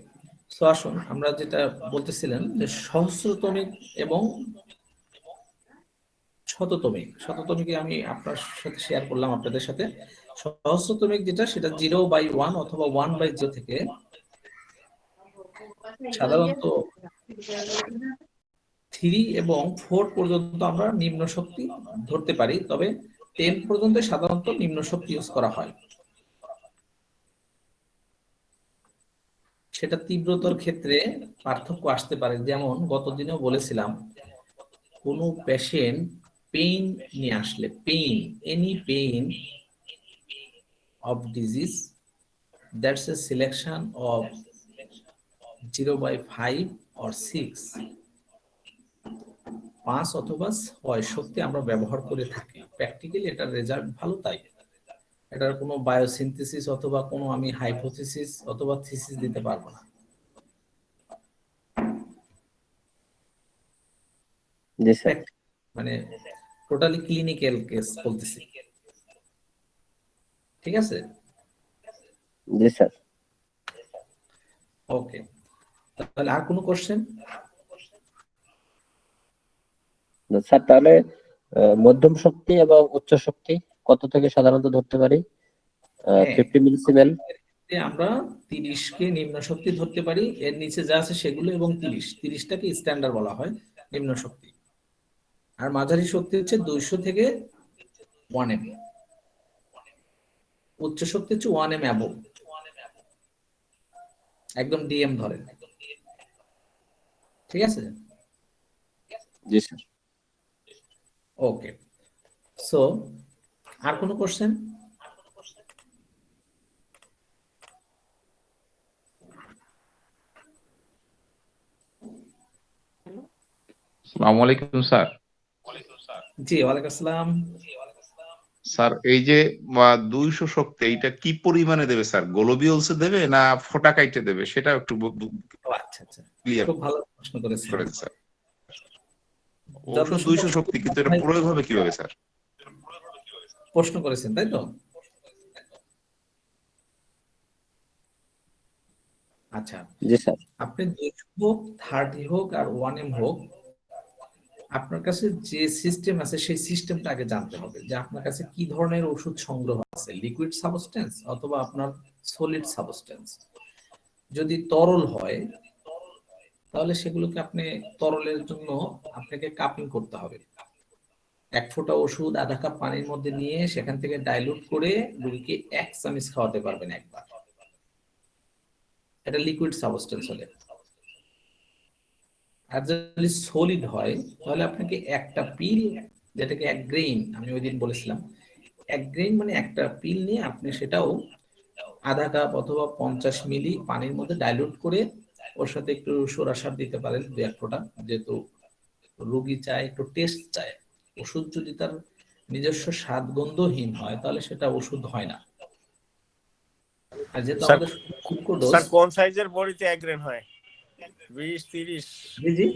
সো আসুন আমরা যেটা বলতেছিলাম যে সহস্রতমিক এবং শততমিক। শততমিকে আমি আপনার সাথে শেয়ার করলাম আপনাদের সাথে। সহস্রতমিক যেটা, সেটা 0/1 অথবা 1/0 থেকে সাধারণত 3 এবং 4 পর্যন্ত আমরা নিম্ন শক্তি ধরতে পারি, তবে 10 পর্যন্ত সাধারণত নিম্ন শক্তি ইউজ করা হয়। সেটা তীব্রতার ক্ষেত্রে পার্থক্য আসতে পারে। যেমন গতদিনেও বলেছিলাম, কোনো পেশেন্ট পেইন নিয়ে আসলে, pain, any pain of disease, that's a selection of 0/5 or 6, 5 অথবা 6 শক্তি আমরা ব্যবহার করে থাকি। প্র্যাকটিক্যালি এটার রেজাল্ট ভালো, তাই এটার কোনো বায়োসিনথেসিস অথবা কোনো আমি হাইপোথিসিস অথবা থিসিস দিতে পারবো না। জি স্যার। মানে টোটালি ক্লিনিক্যাল কেস বলতেছি, ঠিক আছে? জি স্যার। ওকে, তাহলে আর কোনো কোশ্চেন? স্যার তাহলে মধ্যম শক্তি এবং উচ্চ শক্তি কত থেকে সাধারণত ধরতে পারি? 50 মিলিসিমেল। আমরা 30 কে নিম্ন শক্তি ধরতে পারি, এর নিচে যা আছে সেগুলো, এবং 30টাকে স্ট্যান্ডার্ড বলা হয় নিম্ন শক্তি। আর মাঝারি শক্তি হচ্ছে 200 থেকে 1 এম। উচ্চ শক্তি হচ্ছে 1 এম অ্যাবভ, একদম ডিএম ধরেন, ঠিক আছে? জি স্যার। ওকে, সো আর কোনো কোশ্চেন? আসসালামু আলাইকুম স্যার। জি, ওয়ালাইকুম আসসালাম। স্যার এই যে 200 শক্তি এইটা কি পরিমাণে দেবে স্যার? গ্লোবিউলসে দেবে না ফোঁটা কাইটে দেবে? সেটা একটু আচ্ছা আচ্ছা, ক্লিয়ার খুব ভালো প্রশ্ন করেছেন। করেন স্যার। যত ওষুধ 200 শক্তি, কিন্তু এটা সম্ভব প্রয়োগ হবে কিভাবে স্যার? প্রশ্ন করেছেন, তাই তো? আচ্ছা, জি স্যার। আপনি 200 হোক, 30 হোক আর 1 এম হোক, আপনার কাছে যে সিস্টেম আছে সেই সিস্টেমটা আগে জানতে হবে, যে আপনার কাছে কি ধরনের ওষুধ সংগ্রহ আছে, লিকুইড সাবস্টেন্স অথবা আপনার সলিড সাবস্টেন্স। যদি তরল হয় তাহলে সেগুলোকে আপনি, তরলের জন্য আপনাকে কাপিং করতে হবে। 1 ফোঁটা ওষুধ আধা কাপ পানির মধ্যে নিয়ে সেখান থেকে ডাইলুট করে রোগীকে 1 চামচ খাওয়াতে পারবেন একবার। এটা লিকুইড সাবস্টেন্স হলে। আর যদি সলিড হয় তাহলে আপনাকে একটা পিল, যেটাকে 1 গ্রেইন, আমি ওই দিন বলেছিলাম 1 গ্রেইন মানে একটা পিল নিয়ে আপনি সেটাও আধা কাপ অথবা 50 মিলি পানির মধ্যে ডাইলুট করে ওর সাথে একটু সোডা সার দিতে পারেন 2-1 ফোঁটা, যেহেতু রোগী চায় একটু টেস্ট চায়। ওষুধ যদি তার নিজস্ব স্বাদ গন্ধহীন হয় তাহলে সেটা ওষুধ হয় না। আর যেহেতু স্যার, আমাদের সুক্রোডোজ, স্যার কোন সাইজের বড়িতে 1 গ্রেন হয়? 20, 30? জি জি,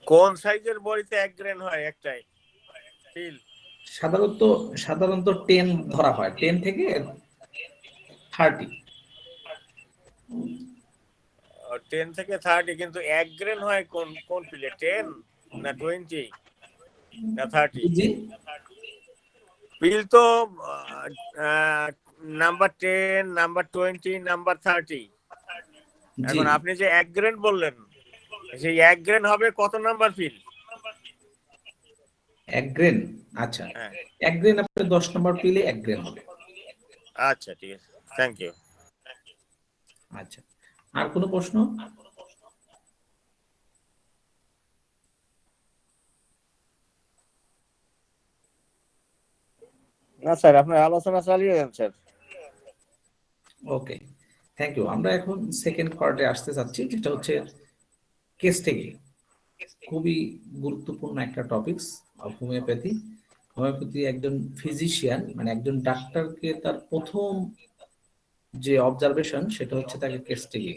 কোন সাইজের বড়িতে 1 গ্রেন হয় একটাই পিল? সাধারণত সাধারণত 10 ধরা হয়, 10 থেকে 30। 10 থেকে 30, কিন্তু 1 গ্রেন হয় কোন কোন পিলে? 10 না 20 না 30? জি, পিল তো নাম্বার 10, নাম্বার 20, নাম্বার 30। জি, এখন আপনি যে 1 গ্রেন বললেন, সেই 1 গ্রেন হবে কত নাম্বার পিল? 1 গ্রেন। আচ্ছা, হ্যাঁ, 1 গ্রেন আপনার 10 নম্বর পিলে 1 গ্রেন হবে। আচ্ছা ঠিক আছে, থ্যাংক ইউ। আচ্ছা, আর কোনো প্রশ্ন? না স্যার, আপনার আলোচনা চালিয়ে যান স্যার। Okay, thank you. আমরা এখন সেকেন্ড পার্টে আসতে যাচ্ছি, যেটা হচ্ছে কেস টেকিং। খুবই গুরুত্বপূর্ণ একটা টপিকস অফ হোমিওপ্যাথি। হোমিওপ্যাথি একজন ফিজিশিয়ান, মানে একজন ডাক্তারকে তার প্রথম যে অবজারভেশন সেটা হচ্ছে তাকে কেস টেকিং।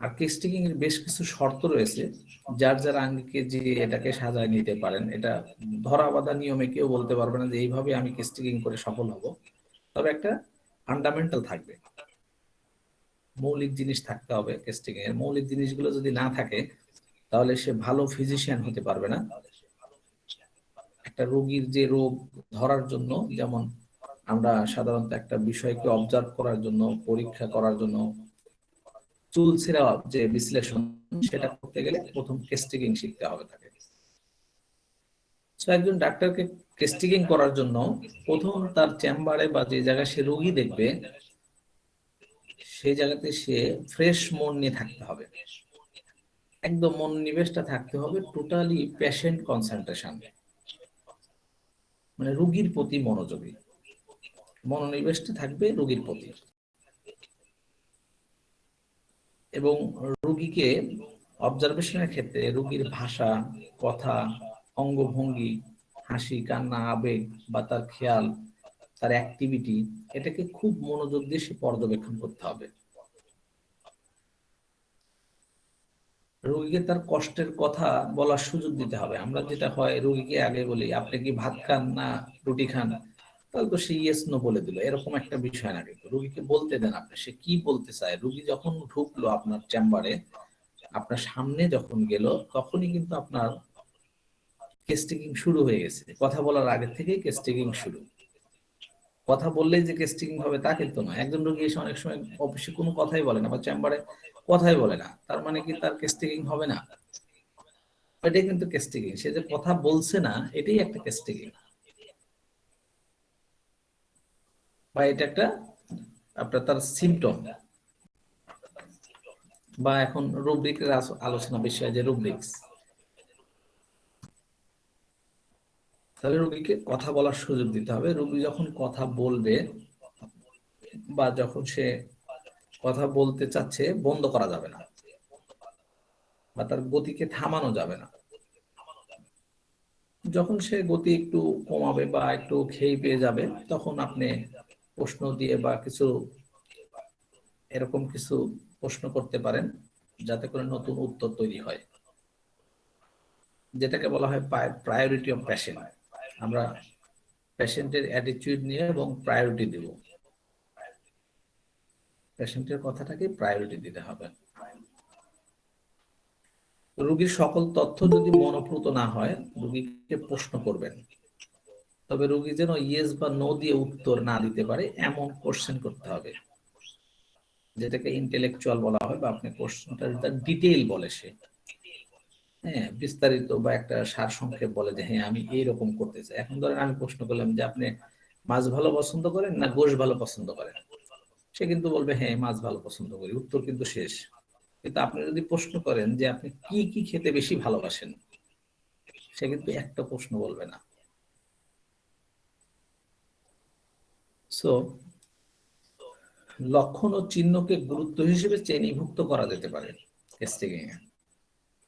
আর কেস টেকিং এর বেশ কিছু শর্ত রয়েছে, যার যার আঙ্গিকে যে এটাকে সাজায় নিতে পারেন। এটা ধরা বাঁধা নিয়মে কেউ বলতে পারবে না যে এইভাবে আমি কেস টেকিং করে সফল হব। তবে একটা ফান্ডামেন্টাল থাকবে, মৌলিক জিনিস থাকতে হবে। কেস টেকিং এর মৌলিক জিনিসগুলো যদি না থাকে তাহলে সে ভালো ফিজিশিয়ান হতে পারবে না। একটা রোগীর যে রোগ ধরার জন্য, যেমন আমরা সাধারণত একটা বিষয়কে অবজার্ভ করার জন্য, পরীক্ষা করার জন্য চুলচেরা যে বিশ্লেষণ, সেটা করতে গেলে প্রথম কেস টেকিং শিখতে হবে তাকে। তো একজন ডাক্তারকে কেস টেকিং করার জন্য প্রথম তার চেম্বারে বা যে জায়গায় সে রোগী দেখবে সেই জায়গাতে সে ফ্রেশ মন নিয়ে থাকতে হবে, একদম মন নিবেশটা থাকতে হবে, টোটালি পেশেন্ট কনসেন্ট্রেশন, মানে রোগীর প্রতি মনোযোগী, মনোনিবেশটা থাকবে রোগীর প্রতি। এবং রোগীকে অবজারভেশনের ক্ষেত্রে রোগীর ভাষা, কথা, অঙ্গভঙ্গি, হাসি, কান্না, আবেগ বা তার খেয়াল, তার অ্যাক্টিভিটি, এটাকে খুব মনোযোগ দিয়ে সে পর্যবেক্ষণ করতে হবে। রোগীকে তার কষ্টের কথা বলার সুযোগ দিতে হবে। আমরা যেটা হয়, রোগীকে আগে বলি আপনি কি ভাত খান না রুটি খান, তাহলে তো সে ইয়েস নো বলে দিল, এরকম একটা বিষয় না। কিন্তু রোগীকে বলতে দেন আপনি সে কি বলতে চায়। রোগী যখন ঢুকলো আপনার চেম্বারে, আপনার সামনে যখন গেল, তখনই কিন্তু আপনার কেস টেকিং শুরু হয়ে গেছে। কথা বলার আগে থেকেই কেস টেকিং শুরু। কথা বললেই যে কেস টেকিং হবে তা কিন্তু নয়। একজন রোগী এসে অনেক সময় অফিসে কোনো কথাই বলে না বা চেম্বারে কথাই বলে না, তার মানে কি তার কেস টেকিং হবে না? এটাই কিন্তু কেস টেকিং। সে যে কথা বলছে না, এটাই একটা কেস টেকিং, বা এটা একটা আপনার তার সিমটম। বা এখন রুব্রিকের আলোচনা বিষয়, যে রুব্রিক্স, তাহলে রোগীকে কথা বলার সুযোগ দিতে হবে। রোগী যখন কথা বলবে বা যখন সে কথা বলতে চাচ্ছে, বন্ধ করা যাবে না বা তার গতিকে থামানো যাবে না। যখন সে গতি একটু কমাবে বা একটু খেই পেয়ে যাবে, তখন আপনি প্রশ্ন দিয়ে বা কিছু এরকম কিছু প্রশ্ন করতে পারেন, যাতে করে নতুন উত্তর তৈরি হয়, যেটাকে বলা হয় প্রায়োরিটি অফ পেশেন্ট। আমরা পেশেন্টের অ্যাটিটিউড নিয়ে এবং প্রায়োরিটি দেব, পেশেন্টের কথাটাকে প্রায়োরিটি দিতে হবে। রোগীর সকল তথ্য যদি মনোপ্রুত না হয়, রোগীকে প্রশ্ন করবেন, তবে রোগী যেন ইয়েস বা নো দিয়ে উত্তর না দিতে পারে এমন কোশ্চেন করতে হবে, যেটাকে ইন্টেলেকচুয়াল বলা হয়, বা আপনি কোশ্চেনটা ডিটেইল বলে সে, হ্যাঁ, বিস্তারিত বা একটা সারসংক্ষেপ বলে যে হ্যাঁ আমি এইরকম করতে চাই। এখন ধরেন আমি প্রশ্ন করলাম যে আপনি মাছ ভালো পছন্দ করেন না গোশ ভালো পছন্দ করেন, সে কিন্তু বলবে হ্যাঁ মাছ ভালো পছন্দ করি, উত্তর কিন্তু শেষ। কিন্তু আপনি যদি প্রশ্ন করেন যে আপনি কি কি খেতে বেশি ভালোবাসেন, সে কিন্তু একটা প্রশ্ন বলবে না। সো লক্ষণ ও চিহ্নকে গুরুত্ব হিসেবে শ্রেণীভুক্ত করা যেতে পারে টেস্টিং এ।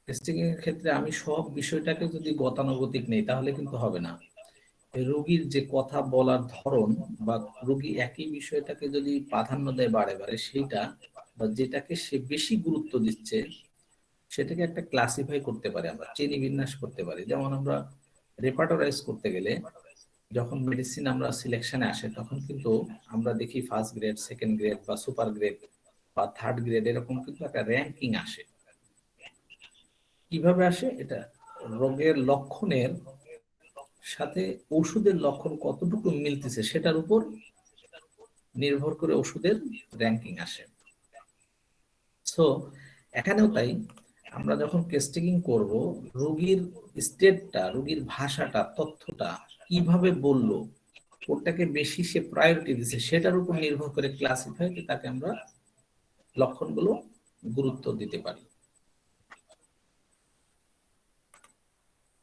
টেস্টিং এর ক্ষেত্রে আমি সব বিষয়টাকে যদি গতানুগতিক নেই তাহলে কিন্তু হবে না। রোগীর যে কথা বলার ধরন, বা রোগী একই বিষয়টাকে যদি প্রাধান্য দেয় বারে বারে, সেইটা বা যেটাকে সে বেশি গুরুত্ব দিচ্ছে, সেটাকে একটা ক্লাসিফাই করতে পারি, আমরা শ্রেণী বিন্যাস করতে পারি। যেমন আমরা রেপার্টরাইজ করতে গেলে, যখন মেডিসিন আমরা সিলেকশনে আসে, তখন কিন্তু আমরা দেখি ফার্স্ট গ্রেড, সেকেন্ড গ্রেড বা সুপার গ্রেড বা থার্ড গ্রেড, এরকম কিন্তু একটা র্যাঙ্কিং আসে। কিভাবে আসে? এটা রোগের লক্ষণের সাথে ওষুধের লক্ষণ কতটুকু মিলতেছে সেটার উপর নির্ভর করে ওষুধের র্যাঙ্কিং আসে। সো এখানেও তাই, আমরা যখন কেস টেকিং করব, রোগীর স্টেটটা, রোগীর ভাষাটা, তথ্যটা কিভাবে বললো, কোনটাকে বেশি সে প্রায়োরিটি দিচ্ছে, সেটার উপর নির্ভর করে ক্লাসিফাই তাকে আমরা লক্ষণগুলো গুরুত্ব দিতে পারি।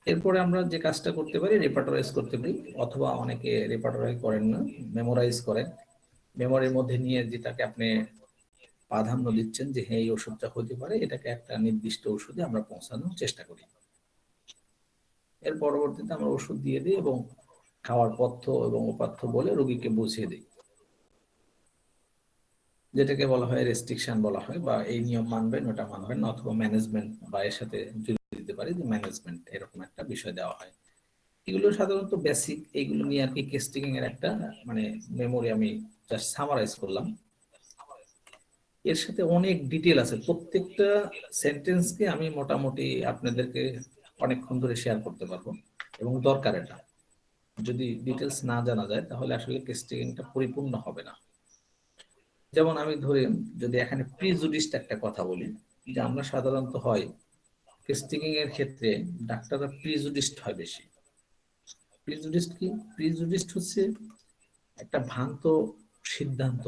এরপরে আমরা যে কাজটা করতে পারি, রেপার্টরাইজ করতে পারি, অথবা অনেকে রেপার্টরাইজ করেন না, মেমোরাইজ করেন। মেমোরির মধ্যে নিয়ে যেটাকে আপনি প্রাধান্য দিচ্ছেন যে হ্যাঁ এই ওষুধটা হতে পারে, এটাকে একটা নির্দিষ্ট ওষুধে আমরা পৌঁছানোর চেষ্টা করি। এর পরবর্তীতে আমরা ওষুধ দিয়ে দিই এবং খাওয়ার পথ্য এবং উপাত্য বলে রোগীকে বুঝিয়ে দিই। যেটাকে বলা হয় রেস্ট্রিকশন বলা হয়, বা এই নিয়ম মানবেন ওটা মানবেন না, অথবা ম্যানেজমেন্ট বা এর সাথে জুড়ে দিতে পারি যে ম্যানেজমেন্ট, এরকম একটা বিষয় দেওয়া হয়। এগুলো সাধারণত বেসিক, এগুলো নিয়ে আর কি কেস টেকিং এর একটা মানে মেমোরি আমি জাস্ট সামারাইজ করলাম। এর সাথে অনেক ডিটেল আছে, প্রত্যেকটা সেন্টেন্সকে আমি মোটামুটি আপনাদেরকে অনেকক্ষণ ধরে শেয়ার করতে পারবো, এবং দরকার এটা। যদি ডিটেলস না জানা যায় তাহলে আসলে কেস টেকিংটা পরিপূর্ণ হবে না। যেমন আমি ধরে যদি এখানে প্রিজুডিসড একটা কথা বলি, যে আমরা সাধারণত হয় কেস টেকিং এর ক্ষেত্রে ডাক্তাররা প্রিজুডিসড হয় বেশি। প্রিজুডিসড কি? প্রিজুডিসড হচ্ছে একটা ভ্রান্ত সিদ্ধান্ত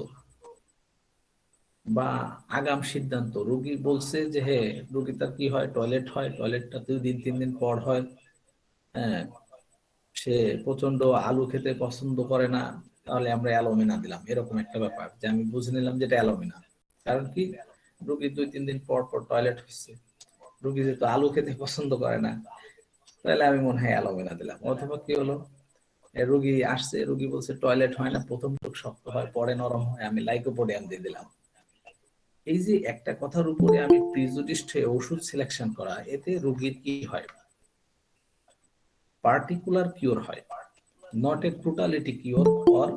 বা আগাম সিদ্ধান্ত। রোগী বলছে যে হ্যাঁ, রোগী তার কি হয়, টয়লেট হয়, টয়লেটটা 2 দিন 3 দিন পর হয়। হ্যাঁ, সে প্রচন্ড আলু খেতে পছন্দ করে না, তাহলে আমরা অ্যালোমিনা দিলাম, এরকম একটা ব্যাপার, যে আমি বুঝে নিলাম যেটা অ্যালোমিনা। কারণ কি, রোগী 2-3 দিন পর পর টয়লেট হচ্ছে, রোগী যেহেতু আলু খেতে পছন্দ করে না, তাহলে আমি মনে হয় অ্যালোমিনা দিলাম। অথবা কি হলো, রোগী আসছে, রোগী বলছে টয়লেট হয় না, প্রথম টুক শক্ত হয় পরে নরম হয়, আমি লাইকোপোডিয়াম দিয়ে দিলাম। এই যে একটা কথার উপরে আমি প্রিজুডিস্ট হয়ে ওষুধ সিলেকশন করা, এতে রোগীর কি হয়, পার্টিকুলার কিওর হয়, not a totality cure, or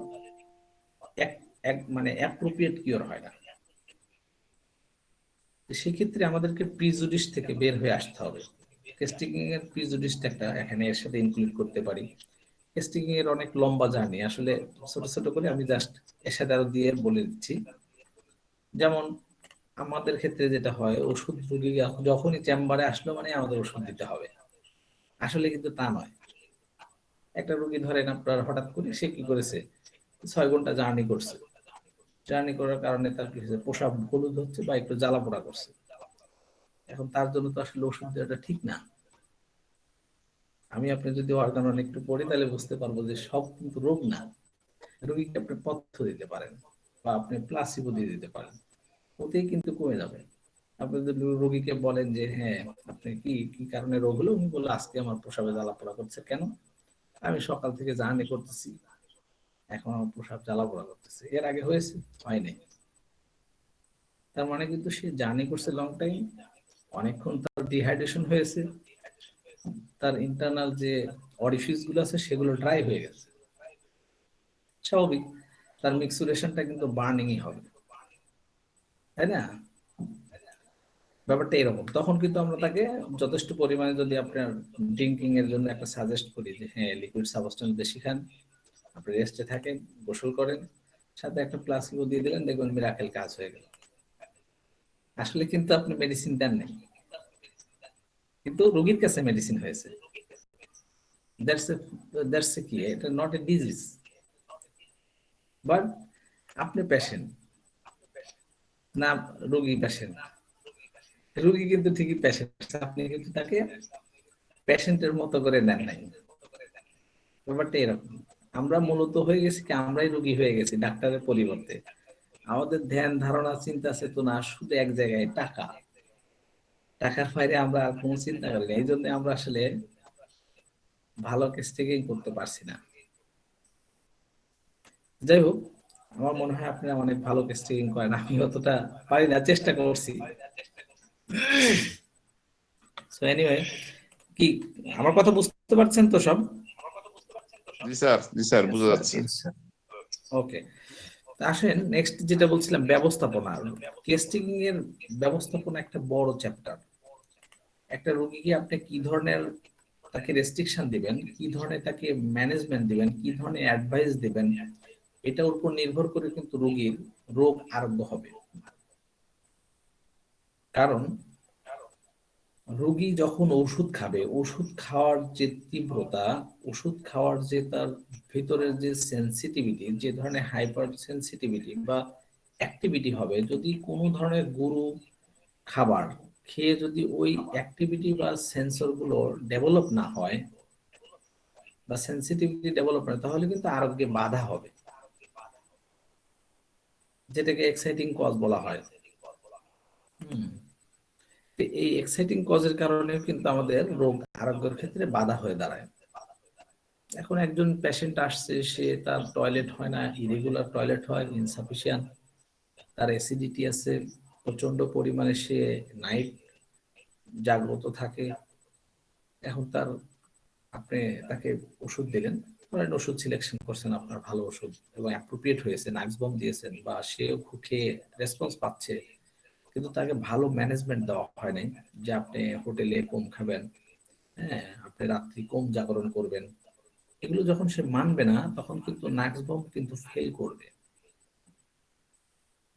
মানে অ্যাপ্রোপ্রিয়েট কিওর হয় না। সেক্ষেত্রে আমাদেরকে প্রিজুডিস থেকে বের হয়ে আসতে হবে। কেস টেকিং এর প্রিজুডিসটা একটা এখানে এর সাথে ইনক্লুড করতে পারি। কেস টেকিং এর অনেক লম্বা জার্নি, আসলে ছোট ছোট করে আমি জাস্ট এর সাথে আরো দিয়ে বলে দিচ্ছি। যেমন আমাদের ক্ষেত্রে যেটা হয়, ওষুধ রোগী যখনই চেম্বারে আসলো মানে আমাদের ওষুধ দিতে হবে, আসলে কিন্তু তা নয়। একটা রোগী ধরেন আপনার হঠাৎ করে সে কি করেছে, 6 ঘন্টা জার্নি করছে, জার্নি করার কারণে তার কি হচ্ছে, প্রসাব হলুদ হচ্ছে বা একটু জ্বালা পোড়া করছে। এখন তার জন্য তো আসলে ওষুধ দেওয়াটা ঠিক না। আমি আপনি যদি অর্গানন একটু পড়ি তাহলে বুঝতে পারবো যে সব কিন্তু রোগ না। রোগীকে আপনি পথ্য দিতে পারেন বা আপনি প্লাসিবো দিয়ে দিতে পারেন, ওতেই কিন্তু কমে যাবে। আপনি যদি রোগীকে বলেন যে হ্যাঁ, আপনি কি কি কারণে রোগ হলো, উনি বললো আজকে আমার প্রসাবে জ্বালা পোড়া করছে। কেন? আমি সকাল থেকে জার্নি করতেছি, এখন আমার প্রসাব জ্বালা পোড়া করতেছে, এর আগে হয়েছে? হয়নি। তার মানে কিন্তু সে জার্নি করছে লং টাইম, অনেকক্ষণ তার ডিহাইড্রেশন হয়েছে, তার ইন্টারনাল যে অরিফিস গুলো আছে সেগুলো ড্রাই হয়ে গেছে। স্বাভাবিক, তার মিক্সুরেশনটা কিন্তু বার্নিংই হবে, তাই না? ব্যাপারটা এরকম। তখন কিন্তু আমরা তাকে যথেষ্ট পরিমাণে, যদি আপনার ড্রিঙ্কিং এর জন্য একটা সাজেস্ট করি যে হ্যাঁ, লিকুইড সাবস্টেন্স বেশি খান, আপনি রেস্টে থাকেন, গোসল করেন, সাথে একটা প্লাসিবো দিয়ে দিলেন, দেখবেন মিরাকেল কাজ হয়ে গেল। আসলে কিন্তু আপনি মেডিসিন দেন নাই, কিন্তু রোগীর কাছে মেডিসিন হয়েছে। দ্যাটস এ কি, এটা নট এ ডিজিজ, বাট আপনি পেশেন্ট না, রোগী পেশেন্ট। রোগী কিন্তু ঠিকই পেশেন্ট, আপনি কিন্তু তাকে পেশেন্টের মতো করে নেন নাই। ব্যাপারটা এরকম। আমরা মূলত হয়ে গেছি কি, আমরাই রোগী হয়ে গেছি ডাক্তারের পরিবর্তে। আমাদের ধ্যান ধারণা চিন্তা চেতনা শুধু এক জায়গায়, টাকা। টাকার বাইরে আমরা আর কোনো চিন্তা করি না, এই জন্য আমরা আসলে ভালো কেস থেকেই করতে পারছি না। যাই হোক, আমার মনে হয় আপনারা অনেক ভালো কেস টেকিং করেন, আমি অতটা পারি না, চেষ্টা করছি। সো এনিওয়ে, কি আমার কথা বুঝতে পারছেন তো সব? জি স্যার বুঝা যাচ্ছে। ওকে, আসেন নেক্সট যেটা বলছিলাম, ব্যবস্থাপনা। কেস টেকিং এর ব্যবস্থাপনা একটা বড় চ্যাপ্টার। একটা রোগীকে আপনি কি ধরনের তাকে রেস্ট্রিকশন দিবেন, কি ধরনের তাকে ম্যানেজমেন্ট দিবেন, কি ধরনের অ্যাডভাইস দিবেন, এটার উপর নির্ভর করে কিন্তু রোগীর রোগ আরোগ্য হবে। কারণ রোগী যখন ওষুধ খাবে, ওষুধ খাওয়ার যে তীব্রতা, ওষুধ খাওয়ার যে তার ভিতরের যে সেন্সিটিভিটি, যে ধরনের হাইপার সেন্সিটিভিটি বা অ্যাক্টিভিটি হবে, যদি কোনো ধরনের গুরু খাবার খেয়ে যদি ওই অ্যাক্টিভিটি বা সেন্সর গুলো ডেভেলপ না হয় বা সেন্সিটিভিটি ডেভেলপ না, তাহলে কিন্তু আরোগ্যে বাধা হবে, যেটাকে এক্সাইটিং কজ বলা হয়। এই এক্সাইটিং কজের কারণে কিন্তু আমাদের রোগ আরোগ্যের ক্ষেত্রে বাধা হয়ে দাঁড়ায়। এখন একজন পেশেন্ট আসছে, সে তার টয়লেট হয় না, ইরেগুলার টয়লেট হয়, ইনসাফিসিয়েন্ট, তার অ্যাসিডিটি আছে, প্রচন্ড পরিমাণে সে নাইট জাগ্রত থাকে। এখন আপনি তাকে ওষুধ দিলেন, ধরেন ওষুধ সিলেকশন করছেন আপনার ভালো ওষুধ এবং অ্যাপ্রোপ্রিয়েট হয়েছে, নাক্সবম দিয়েছেন বা সেও খেয়ে রেসপন্স পাচ্ছে, কিন্তু তাকে ভালো ম্যানেজমেন্ট দেওয়া হয় নাই, যে আপনি হোটেলে কম খাবেন, হ্যাঁ আপনি রাত্রি কম জাগরণ করবেন, এগুলো যখন সে মানবে না তখন কিন্তু নাক্সবম কিন্তু ফেল করবে।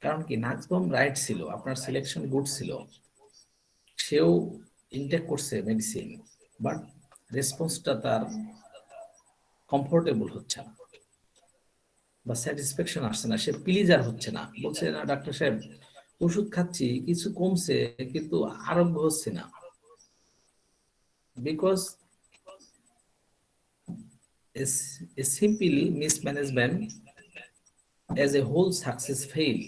কারণ কি, নাক্সবম রাইট ছিল, আপনার সিলেকশন গুড ছিল, সেও ইনটেক করছে মেডিসিন, বাট রেসপন্সটা তার কমফোর্টেবল হচ্ছে না বা স্যাটিসফ্যাকশন আসছে না, সে প্লিজার হচ্ছে না, বলছে না ডাক্তার সাহেব ওষুধ খাচ্ছি কিছু কমছে কিন্তু আরোগ্য হচ্ছে না, because simply mismanagement as a whole success fail.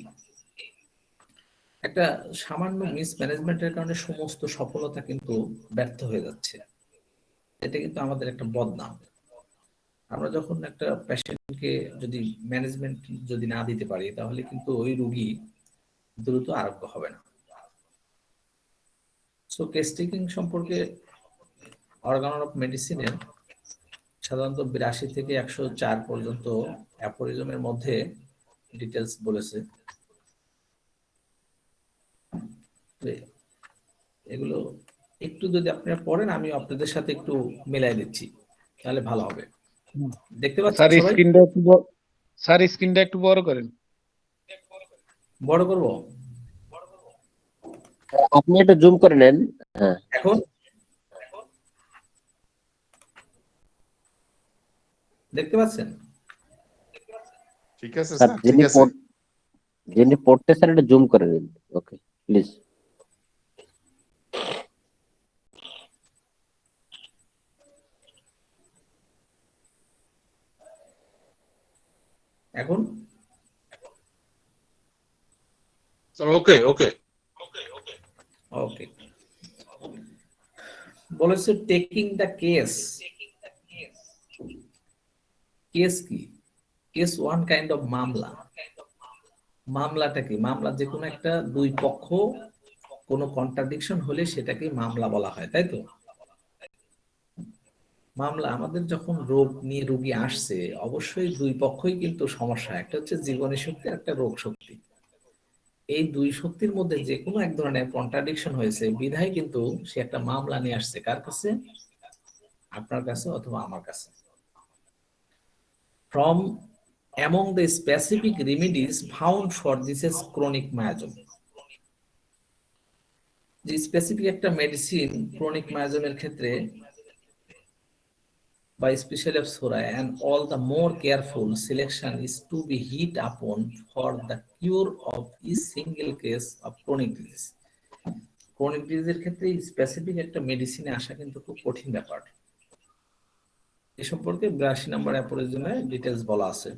একটা সামান্য মিসম্যানেজমেন্টের কারণে সমস্ত সফলতা কিন্তু ব্যর্থ হয়ে যাচ্ছে। এটা কিন্তু আমাদের একটা বদনাম। আমরা যখন একটা পেশেন্টকে যদি ম্যানেজমেন্ট যদি না দিতে পারি, তাহলে কিন্তু ওই রোগী দ্রুত আরোগ্য হবে না। সো কেস টেকিং সম্পর্কে অর্গান অফ মেডিসিনের সাধারণত 82 থেকে 104 পর্যন্ত অ্যাফোরিজমের মধ্যে ডিটেলস বলেছে। এগুলো একটু যদি আপনারা পড়েন, আমি আপনাদের সাথে একটু মেলাই দিচ্ছি, তাহলে ভালো হবে। দেখতে পাচ্ছেন স্যার সবাই? স্ক্রিনটা একটু বড় করেন। বড় করব? আপনি একটু জুম করে নেন। হ্যাঁ, এখন দেখতে পাচ্ছেন? ঠিক আছে স্যার স্যার, ঠিক আছে। যিনি পড়তেছেন একটু জুম করে নিন। Okay please. এখন ওকে ওকে ওকে, বলেছে টেকিং দ্য কেস। কেস কি? কেস ওয়ান কাইন্ড অফ মামলা। মামলাটা কি? মামলা যে কোনো একটা দুই পক্ষ কোনো কন্ট্রাডিকশন হলে সেটাকে মামলা বলা হয়, তাই তো? মামলা, আমাদের যখন রোগ নিয়ে রোগী আসছে, অবশ্যই দুই পক্ষই কিন্তু সমস্যা, একটা হচ্ছে জীবনী শক্তি, একটা রোগ শক্তি। এই দুই শক্তির মধ্যে যে কোনো এক ধরনের কন্ট্রাডিকশন হয়েছে বিধায় কিন্তু সে একটা মামলা নিয়ে আসছে, কার কাছে? আপনার কাছে অথবা আমার কাছে। From among the specific remedies found for this is chronic miasm. যে স্পেসিফিক একটা মেডিসিন ক্রনিক মায়াজমের ক্ষেত্রে বা স্পেশালি অফ সোরা, and all the more careful selection is to be hit upon for the cure of each single case of chronic disease. Chronic ডিজিজের ক্ষেত্রে স্পেসিফিক একটা মেডিসিনে আসা কিন্তু খুব কঠিন ব্যাপার। এ সম্পর্কে 82 নম্বর অ্যাফোরিজমে ডিটেলস বলা আছে।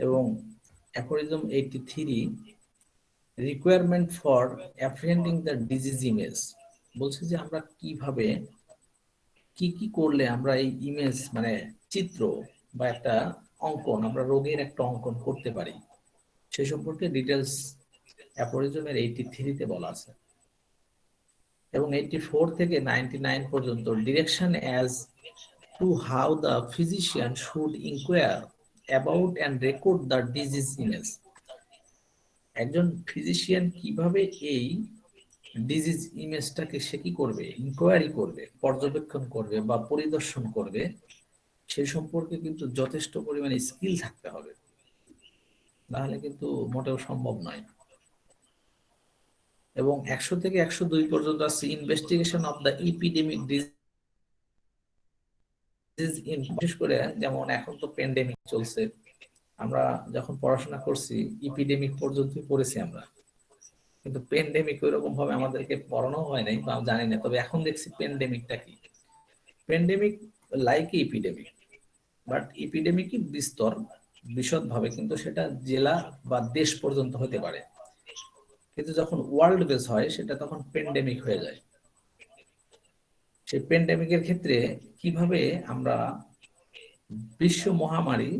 এবং aphorism 83 requirement for apprehending the disease image বলছে যে আমরা কিভাবে কি কি করলে আমরা এই ইমেজ মানে চিত্র বা একটা অঙ্কন, আমরা রোগের একটা অঙ্কন করতে পারি, সে সম্পর্কে ডিটেলস অ্যাফোরিজমের 83-তে বলা আছে। এবং 84 থেকে 99 পর্যন্ত direction as to how the physician should inquire about and record the disease image. একজন ফিজিশিয়ান কিভাবে এই ডিজিজ ইমেজটাকে সে কি করবে, ইনকোয়ারি করবে, পর্যবেক্ষণ করবে বা পরিদর্শন করবে, সে সম্পর্কে কিন্তু যথেষ্ট পরিমাণে স্কিল থাকতে হবে, তাহলে কিন্তু মোটেও সম্ভব নয়। এবং 100 থেকে 102 পর্যন্ত আছে investigation of the epidemic disease, বিশেষ করে যেমন এখন তো প্যান্ডেমিক চলছে, আমরা যখন পড়াশোনা করছি এপিডেমিক পর্যন্ত পড়েছি আমরা, কিন্তু প্যান্ডেমিক ওইরকম ভাবে আমাদেরকে পড়ানো হয় নাই বা জানি না। তবে এখন দেখছি প্যান্ডেমিকটা কি, pandemic like epidemic, but epidemic বিস্তর বিশদ ভাবে, কিন্তু সেটা জেলা বা দেশ পর্যন্ত হতে পারে, কিন্তু যখন ওয়ার্ল্ড বেস হয় সেটা তখন প্যান্ডেমিক হয়ে যায়। সেই প্যান্ডেমিকের ক্ষেত্রে কিভাবে আমরা বিশ্ব মহামারী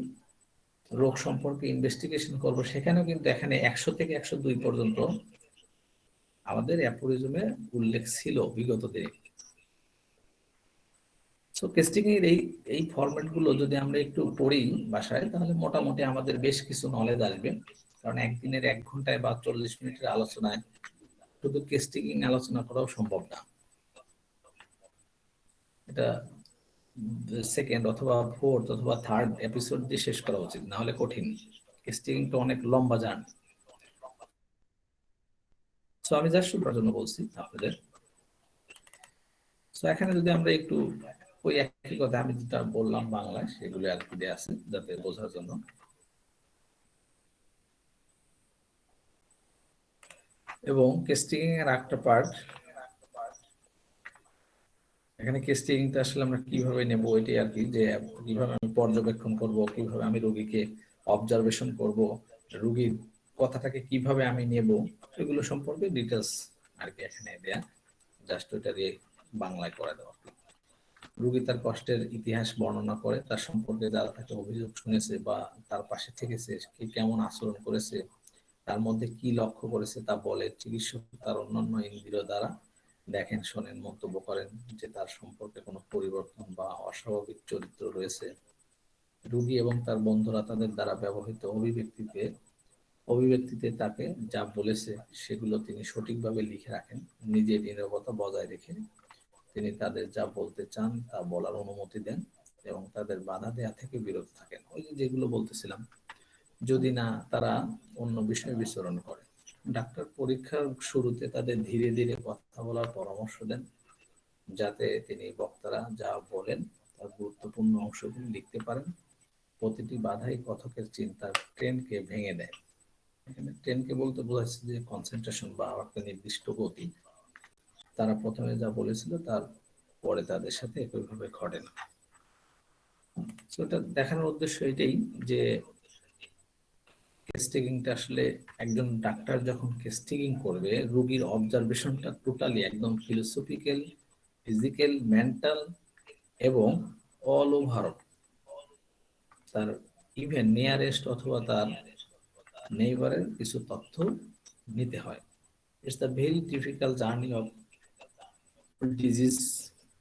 রোগ সম্পর্কে ইনভেস্টিগেশন করব, সেখানেও কিন্তু এখানে 100 থেকে 102 পর্যন্ত আমাদের অ্যাপোরিজমে উল্লেখ ছিল বিগত দিনে। সো টেস্টিং এর এই ফরম্যাট গুলো যদি আমরা একটু পড়ি বাসায়, তাহলে মোটামুটি আমাদের বেশ কিছু নলেজ আসবে। কারণ একদিনের 1 ঘন্টায় বা 40 মিনিটের আলোচনায় শুধু টেস্টিং আলোচনা করাও সম্ভব না। এটা সেকেন্ড অথবা ফোর্থ অথবা থার্ড এপিসোড দিয়ে শেষ করা উচিত, না হলে কঠিন। টেস্টিং তো অনেক লম্বা জার্নি। সো আমি জাস্ট শুরুর জন্য বলছি আপনাদের। সো এখানে যদি আমরা একটু ওই একই কথা আমি যেটা বললাম বাংলায় সেগুলো আর কি দেয়া আছে যাতে বোঝার জন্য। এবং কেস্টিং এর একটা পার্ট, এখানে কেস্টিংটা আসলে আমরা কিভাবে নেব এটাই আর কি, যে কিভাবে আমি পর্যবেক্ষণ করব, কিভাবে আমি রোগীকে অবজারভেশন করব, রোগীর কথাটাকে কিভাবে আমি নেব, এগুলো সম্পর্কে ডিটেলস আর কি এখানে দেয়া। জাস্ট ওইটা দিয়ে বাংলায় করে দেওয়া। রোগী তার কষ্টের ইতিহাস বর্ণনা করে, তার সম্পর্কে যারা তাকে অভিযোগ শুনেছে বা তার পাশে থেকেছে, কে কেমন আচরণ করেছে, তার মধ্যে কি লক্ষ্য করেছে তা বলে। চিকিৎসক তার অন্যান্য ইন্দ্রিয় দ্বারা দেখেন, শোনেন, মন্তব্য করেন যে তার সম্পর্কে কোনো পরিবর্তন বা অস্বাভাবিক চরিত্র রয়েছে। রোগী এবং তার বন্ধুরা তাদের দ্বারা ব্যবহৃত অভিব্যক্তিতে তাকে যা বলেছে সেগুলো তিনি সঠিকভাবে লিখে রাখেন। নিজের নীরবতা বজায় রেখে তিনি তাদের যা বলতে চান তা বলার অনুমতি দেন এবং তাদের বাধা দেয়া থেকে বিরত থাকেন। ওই যেগুলো বলতেছিলাম, যদি না তারা অন্য বিষয়ে বিচরণ করে। ডাক্তার পরীক্ষার শুরুতে তাদের ধীরে ধীরে কথা বলার পরামর্শ দেন, যাতে তিনি বক্তারা যা বলেন তার গুরুত্বপূর্ণ অংশগুলি লিখতে পারেন। প্রতিটি বাধাই কথকের চিন্তার ট্রেনকে ভেঙে দেয়। এখানে ট্রেনকে বলতে বোঝাচ্ছে যে কনসেন্ট্রেশন বা একটা নির্দিষ্ট গতি। তারা প্রথমে যা বলেছিল তার পরে তাদের সাথে একইভাবে ঘটে না। এটা দেখানোর উদ্দেশ্য এটাই যে কেস টেকিংটা আসলে একজন ডাক্তার যখন কেস টেকিং করবে, রোগীর অবজারভেশনটা টোটালি একদম ফিলোসফিক্যাল, ফিজিক্যাল, মেন্টাল এবং অল ওভার তার ইভেন নিয়ারেস্ট অথবা তার নেইবারের কিছু তথ্য নিতে হয়। It's the very difficult journey of disease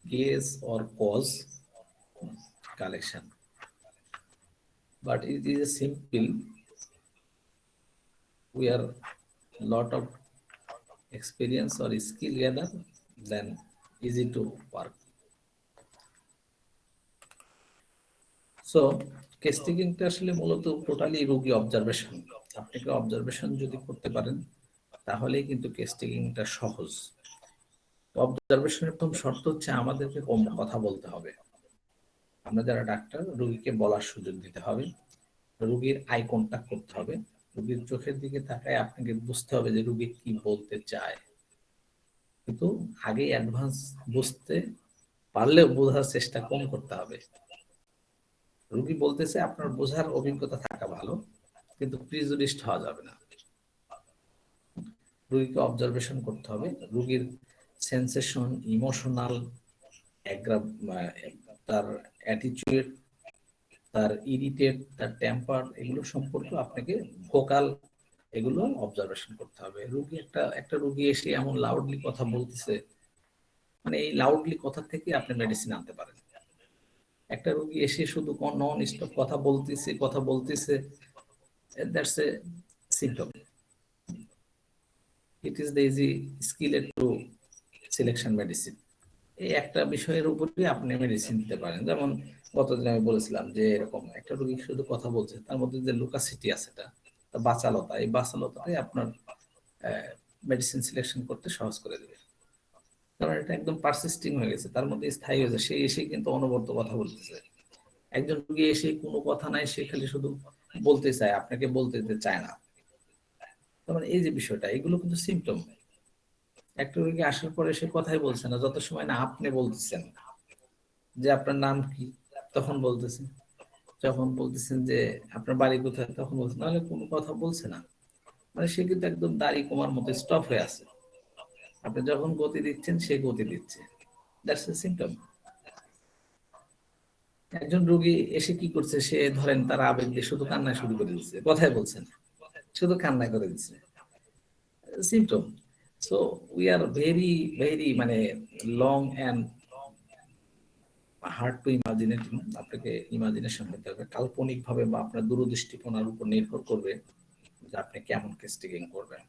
case or cause collection, but it is a simple, we are lot of experience or skill gather, then easy to work. So case টেকিংটা আসলে মূলত টোটালি রোগী অবজারভেশন। আপনাকে অবজারভেশন যদি করতে পারেন তাহলেই কিন্তু কেস টেকিংটা সহজ। অবজারভেশনের প্রথম শর্ত হচ্ছে আমাদেরকে কম কথা বলতে হবে। আমরা যারা ডাক্তার, রোগীকে বলার সুযোগ দিতে হবে, রোগীর আই কন্টাক্ট করতে হবে, রোগীর চোখের দিকে তাকায় আপনাকে বুঝতে হবে যে রোগী কি বলতে চায়। কিন্তু আগে অ্যাডভান্স বুঝতে পারলেও বোঝার চেষ্টা কম করতে হবে। রোগী বলতেছে, আপনার বোঝার অভিজ্ঞতা থাকা ভালো, কিন্তু প্রিজুডিস্ট হওয়া যাবে না। রোগীকে অবজারভেশন করতে হবে, রোগীর সেন্সেশন, ইমোশনাল, তার অ্যাটিটিউড, তার ইরিটেট, তার টেম্পার, এগুলো সম্পর্কে আপনাকে ভোকাল এগুলো অবজারভেশন করতে হবে। রোগী একটা রোগী এসে এমন লাউডলি কথা বলতেছে, মানে এই লাউডলি কথা থেকে আপনি মেডিসিন আনতে পারেন। একটা রোগী এসে শুধু নন স্টপ কথা বলতেছে, that's a symptom. It is the easy skill to selection medicine. এই একটা বিষয়ের উপরে আপনি মেডিসিন দিতে পারেন। যেমন গতদিন আমি বলেছিলাম যে এরকম একটা রোগী শুধু কথা বলছে, তার মধ্যে যে লুকাসিটি আছে, বাচালতা, এই বাচালতাটাই আপনার মেডিসিন সিলেকশন করতে সহজ করে দেবে। কারণ এটা একদম পারসিস্টিং হয়ে গেছে, তার মধ্যে স্থায়ী হয়েছে। সে এসে কিন্তু অনবরত কথা বলতেছে। একজন রোগী এসে কোনো কথা নাই, সে খালি শুধু বলতে চায়, আপনাকে বলতে চায় না। তার মানে এই যে বিষয়টা, এগুলো কিন্তু সিম্পটম। একটা রোগী আসার পরে সে কথাই বলছে না, যত সময় না আপনি বলতেছেন যে আপনার নাম কি, তখন বলতেছেন। যখন বলতেছেন যে আপনার বাড়ি কোথায়, তখন বলছেন, নাহলে কোনো কথা বলছে না। মানে সে কিন্তু একদম দাড়ি কমার মতো স্টপ হয়ে আছে। আপনি যখন গতি দিচ্ছেন সে গতি দিচ্ছে। That's a symptom. একজন রোগী এসে কি করছে, সে ধরেন তার আবেগ দিয়ে শুধু কান্না শুরু করে দিচ্ছে, কথাই বলছে না, শুধু কান্না করে দিচ্ছে, symptom. So we are very very মানে লং অ্যান্ড হার্ড টু ইমাজিনেট। আপনাকে ইমাজিনেশন করতে হবে কাল্পনিক ভাবে, বা আপনার দূরদৃষ্টিকোণার উপর নির্ভর করবে যে আপনি কেমন কেস টেকিং করবেন।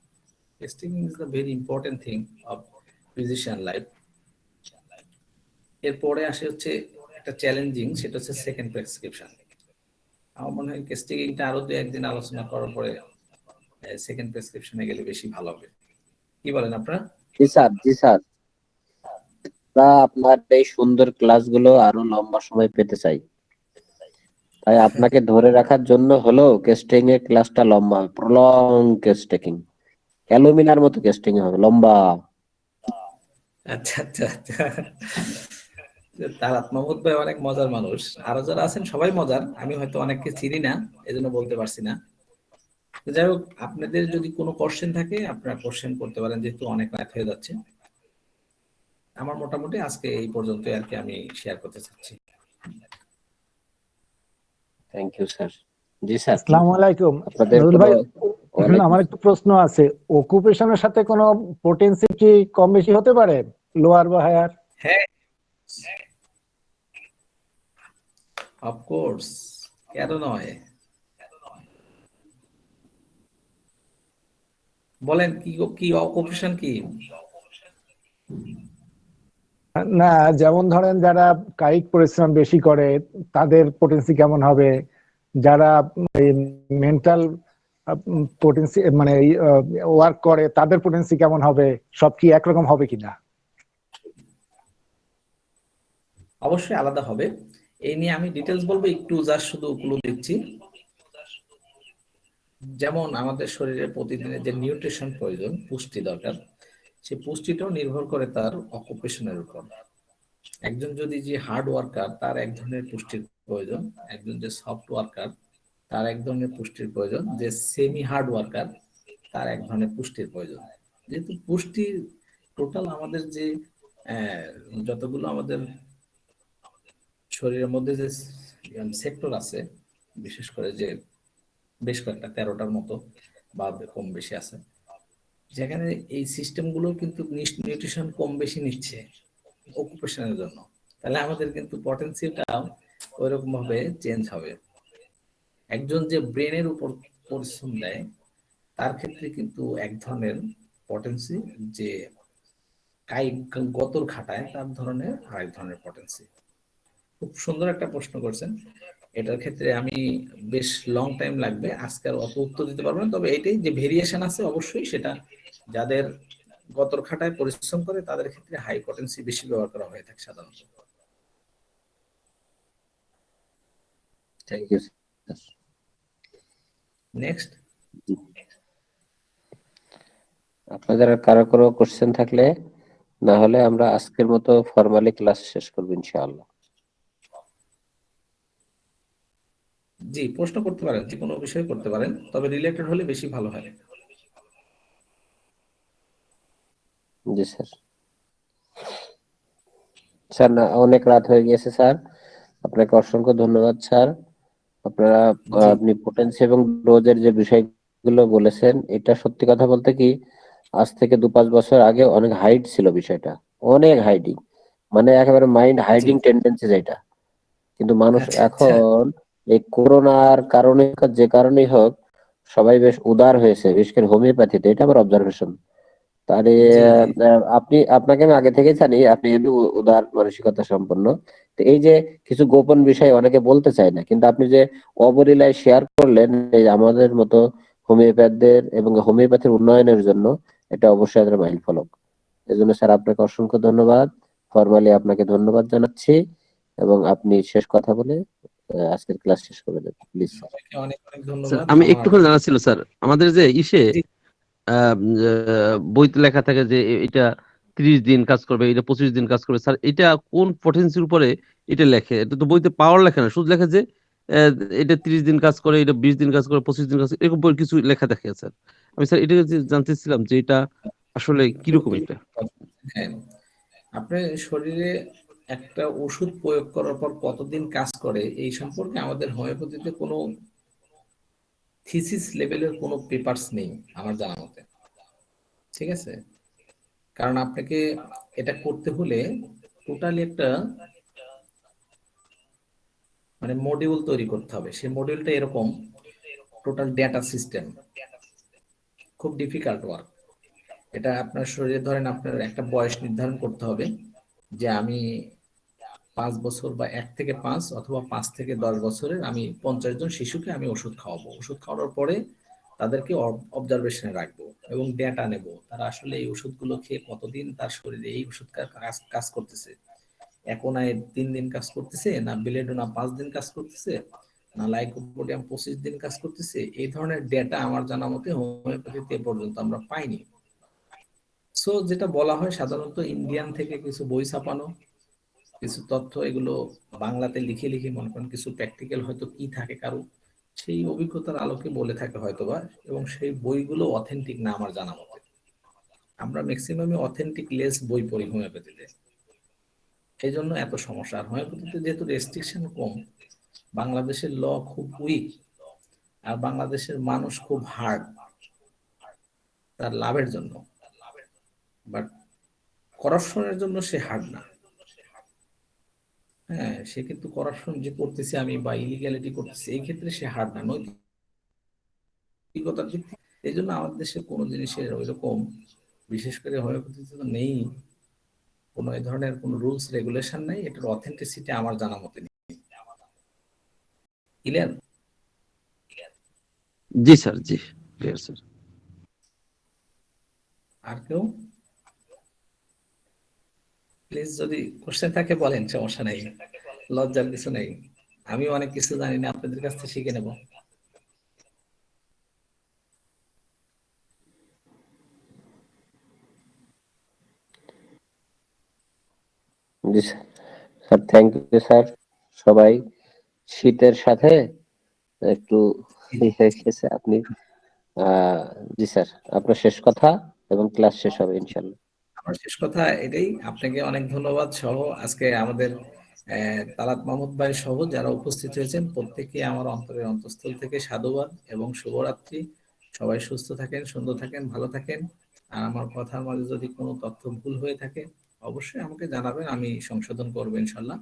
Case taking is the very important thing of physician life. এরপরে আসে হচ্ছে একটা চ্যালেঞ্জিং, সেটা হচ্ছে সেকেন্ড প্রেসক্রিপশন। আমার মনে হয় কেস টেকিংটা আরো 2-1 দিন আলোচনা করার পরে সেকেন্ড প্রেসক্রিপশনে গেলে বেশি ভালো হবে। কি বলেন আপনারা? জি স্যার, জি স্যার। আমরা আপনার এই সুন্দর ক্লাসগুলো আরো লম্বা সময় পেতে চাই, তাই আপনাকে ধরে রাখার জন্য হলো কেস্টিং এর ক্লাসটা লম্বা হবে, প্রলং কেস টেকিং, অ্যালুমিনার মতো কেস্টিং হবে লম্বা। আচ্ছা আচ্ছা আচ্ছা। তারাত মাহমুদ ভাই অনেক মজার মানুষ, আরো যারা আছেন সবাই মজার, আমি হয়তো অনেককে চিনি না, এজন্য বলতে পারছি না। তো যাই হোক, আপনাদের যদি কোনো কোশ্চেন থাকে আপনারা কোশ্চেন করতে পারেন, যেহেতু অনেক রাত হয়ে যাচ্ছে। আমার মোটামুটি আজকে এই পর্যন্ত আর কি আমি শেয়ার করতে চাচ্ছি। Thank you sir. জি স্যার, আসসালামু আলাইকুম আপনাদের নজরুল কোনো ভাই। ওয়ালাইকুম আমার একটু প্রশ্ন আছে, অকুপেশনের সাথে কোনো পোটেনসি কি কম বেশি হতে পারে, লোয়ার বা হায়ার? হ্যাঁ, অফকোর্স, কেন নয়, বলেন কি কি অকুপেশন কি? না, যেমন ধরেন যারা কায়িক পরিশ্রম বেশি করে তাদের পোটেনসি কেমন হবে, যারা মেন্টাল পোটেনসি মানে ওয়ার্ক করে তাদের পোটেনসি কেমন হবে, সব কি একরকম হবে কিনা? অবশ্যই আলাদা হবে। এই নিয়ে আমি ডিটেলস বলবো, একটু জাস্ট শুধু ক্লু দিচ্ছি। যেমন আমাদের শরীরে প্রতিদিনের যে নিউট্রিশন প্রয়োজন, পুষ্টি দরকার, সেই পুষ্টিটাও নির্ভর করে তার অকুপেশনের উপর। একজন যদি যে হার্ড ওয়ার্কার, তার এক ধরনের পুষ্টির প্রয়োজন। একজন যে সফট ওয়ার্কার, তার এক ধরনের পুষ্টির প্রয়োজন। যে সেমি হার্ড ওয়ার্কার, তার এক ধরনের পুষ্টির প্রয়োজন। যেহেতু পুষ্টির টোটাল আমাদের যে যতগুলো আমাদের শরীরের মধ্যে যে সেক্টর আছে, বিশেষ করে যে বেশ কয়েকটা 13টার মতো বা কম বেশি আছে, যেখানে এই সিস্টেমগুলো কিন্তু নিউট্রিশন কম বেশি নিচ্ছে অকুপেশনের জন্য। তাহলে আমাদের কিন্তু পটেনসিয়ালটা ওইরকম ভাবে চেঞ্জ হবে। একজন যে ব্রেনের উপর পরিশ্রম দেয়, তার ক্ষেত্রে কিন্তু এক ধরনের পটেন্সি, যে কায়িক গতর খাটায় তার ধরনের আরেক ধরনের পটেন্সি। খুব সুন্দর একটা প্রশ্ন করছেন। এটার ক্ষেত্রে আমি বেশ লং টাইম লাগবে, আজকে আর অত উত্তর দিতে পারবো না। তবে এটাই যে ভেরিয়েশন আছে অবশ্যই, সেটা যাদের গতর খাটায় পরিশ্রম করে তাদের ক্ষেত্রে হাই পটেন্সি বেশি ব্যবহার করা হয়ে থাকে সাধারণত। Thank you sir. নেক্সট, আপনাদের আর কারো কোনো কোশ্চেন থাকলে, না হলে আমরা আজকের মতো ফর্মালি ক্লাস শেষ করবো ইনশাআল্লাহ। জি প্রশ্ন করতে পারেন, যে কোনো বিষয় করতে পারেন, তবে রিলেটেড হলে বেশি ভালো হয়। জি স্যার। স্যার না, অনেক রাত হয়ে গেছে স্যার, আপনাকে অসংখ্য ধন্যবাদ স্যার। আপনারা জি আপনি পোটেন্সি এবং ডোজের যে বিষয়গুলো বলেছেন, এটা সত্যি কথা বলতে কি আজ থেকে 2-5 বছর আগে অনেক হাইড ছিল বিষয়টা, অনেক হাইডিং, মানে একেবারে মাইন্ড জি হাইডিং টেন্ডেন্সি যেটা। কিন্তু মানুষ আচ্ছা আচ্ছা, এখন এই করোনার কারণে, যে কারণেই হোক, সবাই বেশ উদার হয়েছে, বিশেষ করে হোমিওপ্যাথিতে, এটা আমার অবজারভেশন। তার জি জি আপনাকে আমি আগে থেকেই জানি আপনি একটু উদার মানসিকতা সম্পন্ন। তো এই যে কিছু গোপন বিষয় অনেকে বলতে চায় না, কিন্তু আপনি যে অবলীলায় শেয়ার করলেন, এই আমাদের মতো হোমিওপ্যাথদের এবং হোমিওপ্যাথির উন্নয়নের জন্য, এটা অবশ্যই আমাদের মাইল ফলক। এই জন্য স্যার আপনাকে অসংখ্য ধন্যবাদ, ফরমালি আপনাকে ধন্যবাদ জানাচ্ছি, এবং আপনি শেষ কথা বলে আজকের ক্লাস শেষ করে দেন প্লিজ স্যার। সবাইকে অনেক অনেক স্যার ধন্যবাদ। আমি আমার একটুখানি জানা ছিল স্যার, আমাদের যে ইসে জি বইতে লেখা থাকে যে এটা 30 দিন কাজ করবে, এটা 25 দিন কাজ করবে, স্যার এটা কোন পটেন্সির উপরে এটা লেখে? এটা তো বইতে পাওয়ার লেখে না, শুধু লেখে যে আহ, এটা 30 দিন কাজ করে, এটা 20 দিন কাজ করে, 25 দিন কাজ করে, এরকম করে কিছু লেখা দেখে স্যার। আমি স্যার এটা জানতেছিলাম যে এটা আসলে কিরকম এটা। হ্যাঁ, আপনার শরীরে একটা ওষুধ প্রয়োগ করার পর কতদিন কাজ করে এই সম্পর্কে আমাদের হোমিওপ্যাথিতে কোনো থিসিস লেভেলের কোনো পেপারস নেই আমার জানা মতে, ঠিক আছে? কারণ আপনাকে এটা করতে হলে টোটালি একটা মানে মডিউল তৈরি করতে হবে। সেই মডিউলটা এরকম, টোটাল ডেটা সিস্টেম, খুব ডিফিকাল্ট ওয়ার্ক। এটা আপনার শরীরে ধরেন আপনার একটা বয়স নির্ধারণ করতে হবে যে আমি 5 বছর বা 1 থেকে 5 অথবা 5 থেকে 10 বছরের আমি 50 জন শিশুকে আমি ওষুধ খাওয়াবো। ওষুধ খাওয়ানোর পরে তাদেরকে অবজারভেশনে রাখবো এবং ডেটা নেব তারা আসলে এই ওষুধগুলো খেয়ে কতদিন তার শরীরে এই ওষুধ কাজ করতেছে। একোনায় 3 দিন কাজ করতেছে, না বিলেডোনা 5 দিন কাজ করতেছে, না লাইকোপোডিয়াম 25 দিন কাজ করতেছে। এই ধরনের ডেটা আমার জানা মতে হোমিওপ্যাথিতে এ পর্যন্ত আমরা পাইনি। সো যেটা বলা হয় সাধারণত ইন্ডিয়ান থেকে কিছু বই ছাপানো, কিছু তথ্য এগুলো বাংলাতে লিখে লিখে মনে করেন কিছু প্র্যাকটিক্যাল হয়তো কি থাকে কারো সেই অভিজ্ঞতার আলোকে বলে থাকে হয়তোবা, এবং সেই বইগুলো অথেন্টিক না আমার জানা মতে। আমরা ম্যাক্সিমামে অথেন্টিক লেস বই পড়ি হোমিওপ্যাথিতে, এই জন্য এত সমস্যা। আর হোমিওপ্যাথিতে যেহেতু রেস্ট্রিকশন কম, বাংলাদেশের ল খুব উইক, আর বাংলাদেশের মানুষ খুব হার্ড তার লাভের জন্য, বাট করাপশনের জন্য সে হার্ড না। হ্যাঁ, সে কিন্তু করাপশন যে করতেছে আমি বা ইলিগ্যালিটি করতেছে এই ক্ষেত্রে সে হার্ড না, নৈতিকতার দিক থেকে। এই জন্য আমাদের দেশে কোনো জিনিসের ওইরকম, বিশেষ করে হোমিওপ্যাথিতে তো নেই কোনো এই ধরনের কোনো রুলস রেগুলেশন নেই, এটার অথেন্টিসিটি আমার জানা মতে নেই। ক্লিয়ার? জি স্যার, জি ক্লিয়ার স্যার। আর কেউ প্লিজ যদি কোশ্চেন থাকে বলেন, সমস্যা নেই, লজ্জার কিছু নেই। আমি অনেক কিছু জানি না, আপনাদের কাছ থেকে শিখে নেব। জি স্যার, থ্যাংক ইউ স্যার। সবাই শীতের সাথে একটু হয়ে গেছে আপনি। জি স্যার, আপনার শেষ কথা এবং ক্লাস শেষ হবে ইনশাল্লাহ। আমার শেষ কথা এটাই, আপনাকে অনেক ধন্যবাদ সহ আজকে আমাদের তালাত মাহমুদ ভাই সহ যারা উপস্থিত হয়েছেন প্রত্যেককে আমার অন্তরের অন্তঃস্থল থেকে সাধুবাদ এবং শুভরাত্রি। সবাই সুস্থ থাকেন, সুন্দর থাকেন, ভালো থাকেন। আর আমার কথার মাঝে যদি কোনো তথ্য ভুল হয়ে থাকে অবশ্যই আমাকে জানাবেন, আমি সংশোধন করবো ইনশাল্লাহ।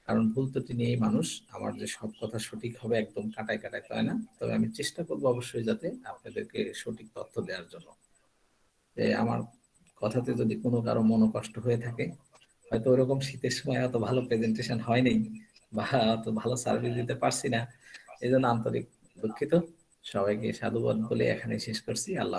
কারণ ভুল ত্রুটি নিয়েই মানুষ, আমার যে সব কথা সঠিক হবে একদম কাটায় কাটায় তাই না, তবে আমি চেষ্টা করবো অবশ্যই যাতে আপনাদেরকে সঠিক তথ্য দেওয়ার জন্য। আমার কথাতে যদি কোনো কারো মনোকষ্ট হয়ে থাকে, হয়তো ওরকম শীতের সময় অত ভালো প্রেজেন্টেশন হয়নি বা অত ভালো সার্ভিস দিতে পারছি না, এই জন্য আন্তরিক দুঃখিত। সবাইকে সাধুবাদ বলে এখানে শেষ করছি। আল্লাহ।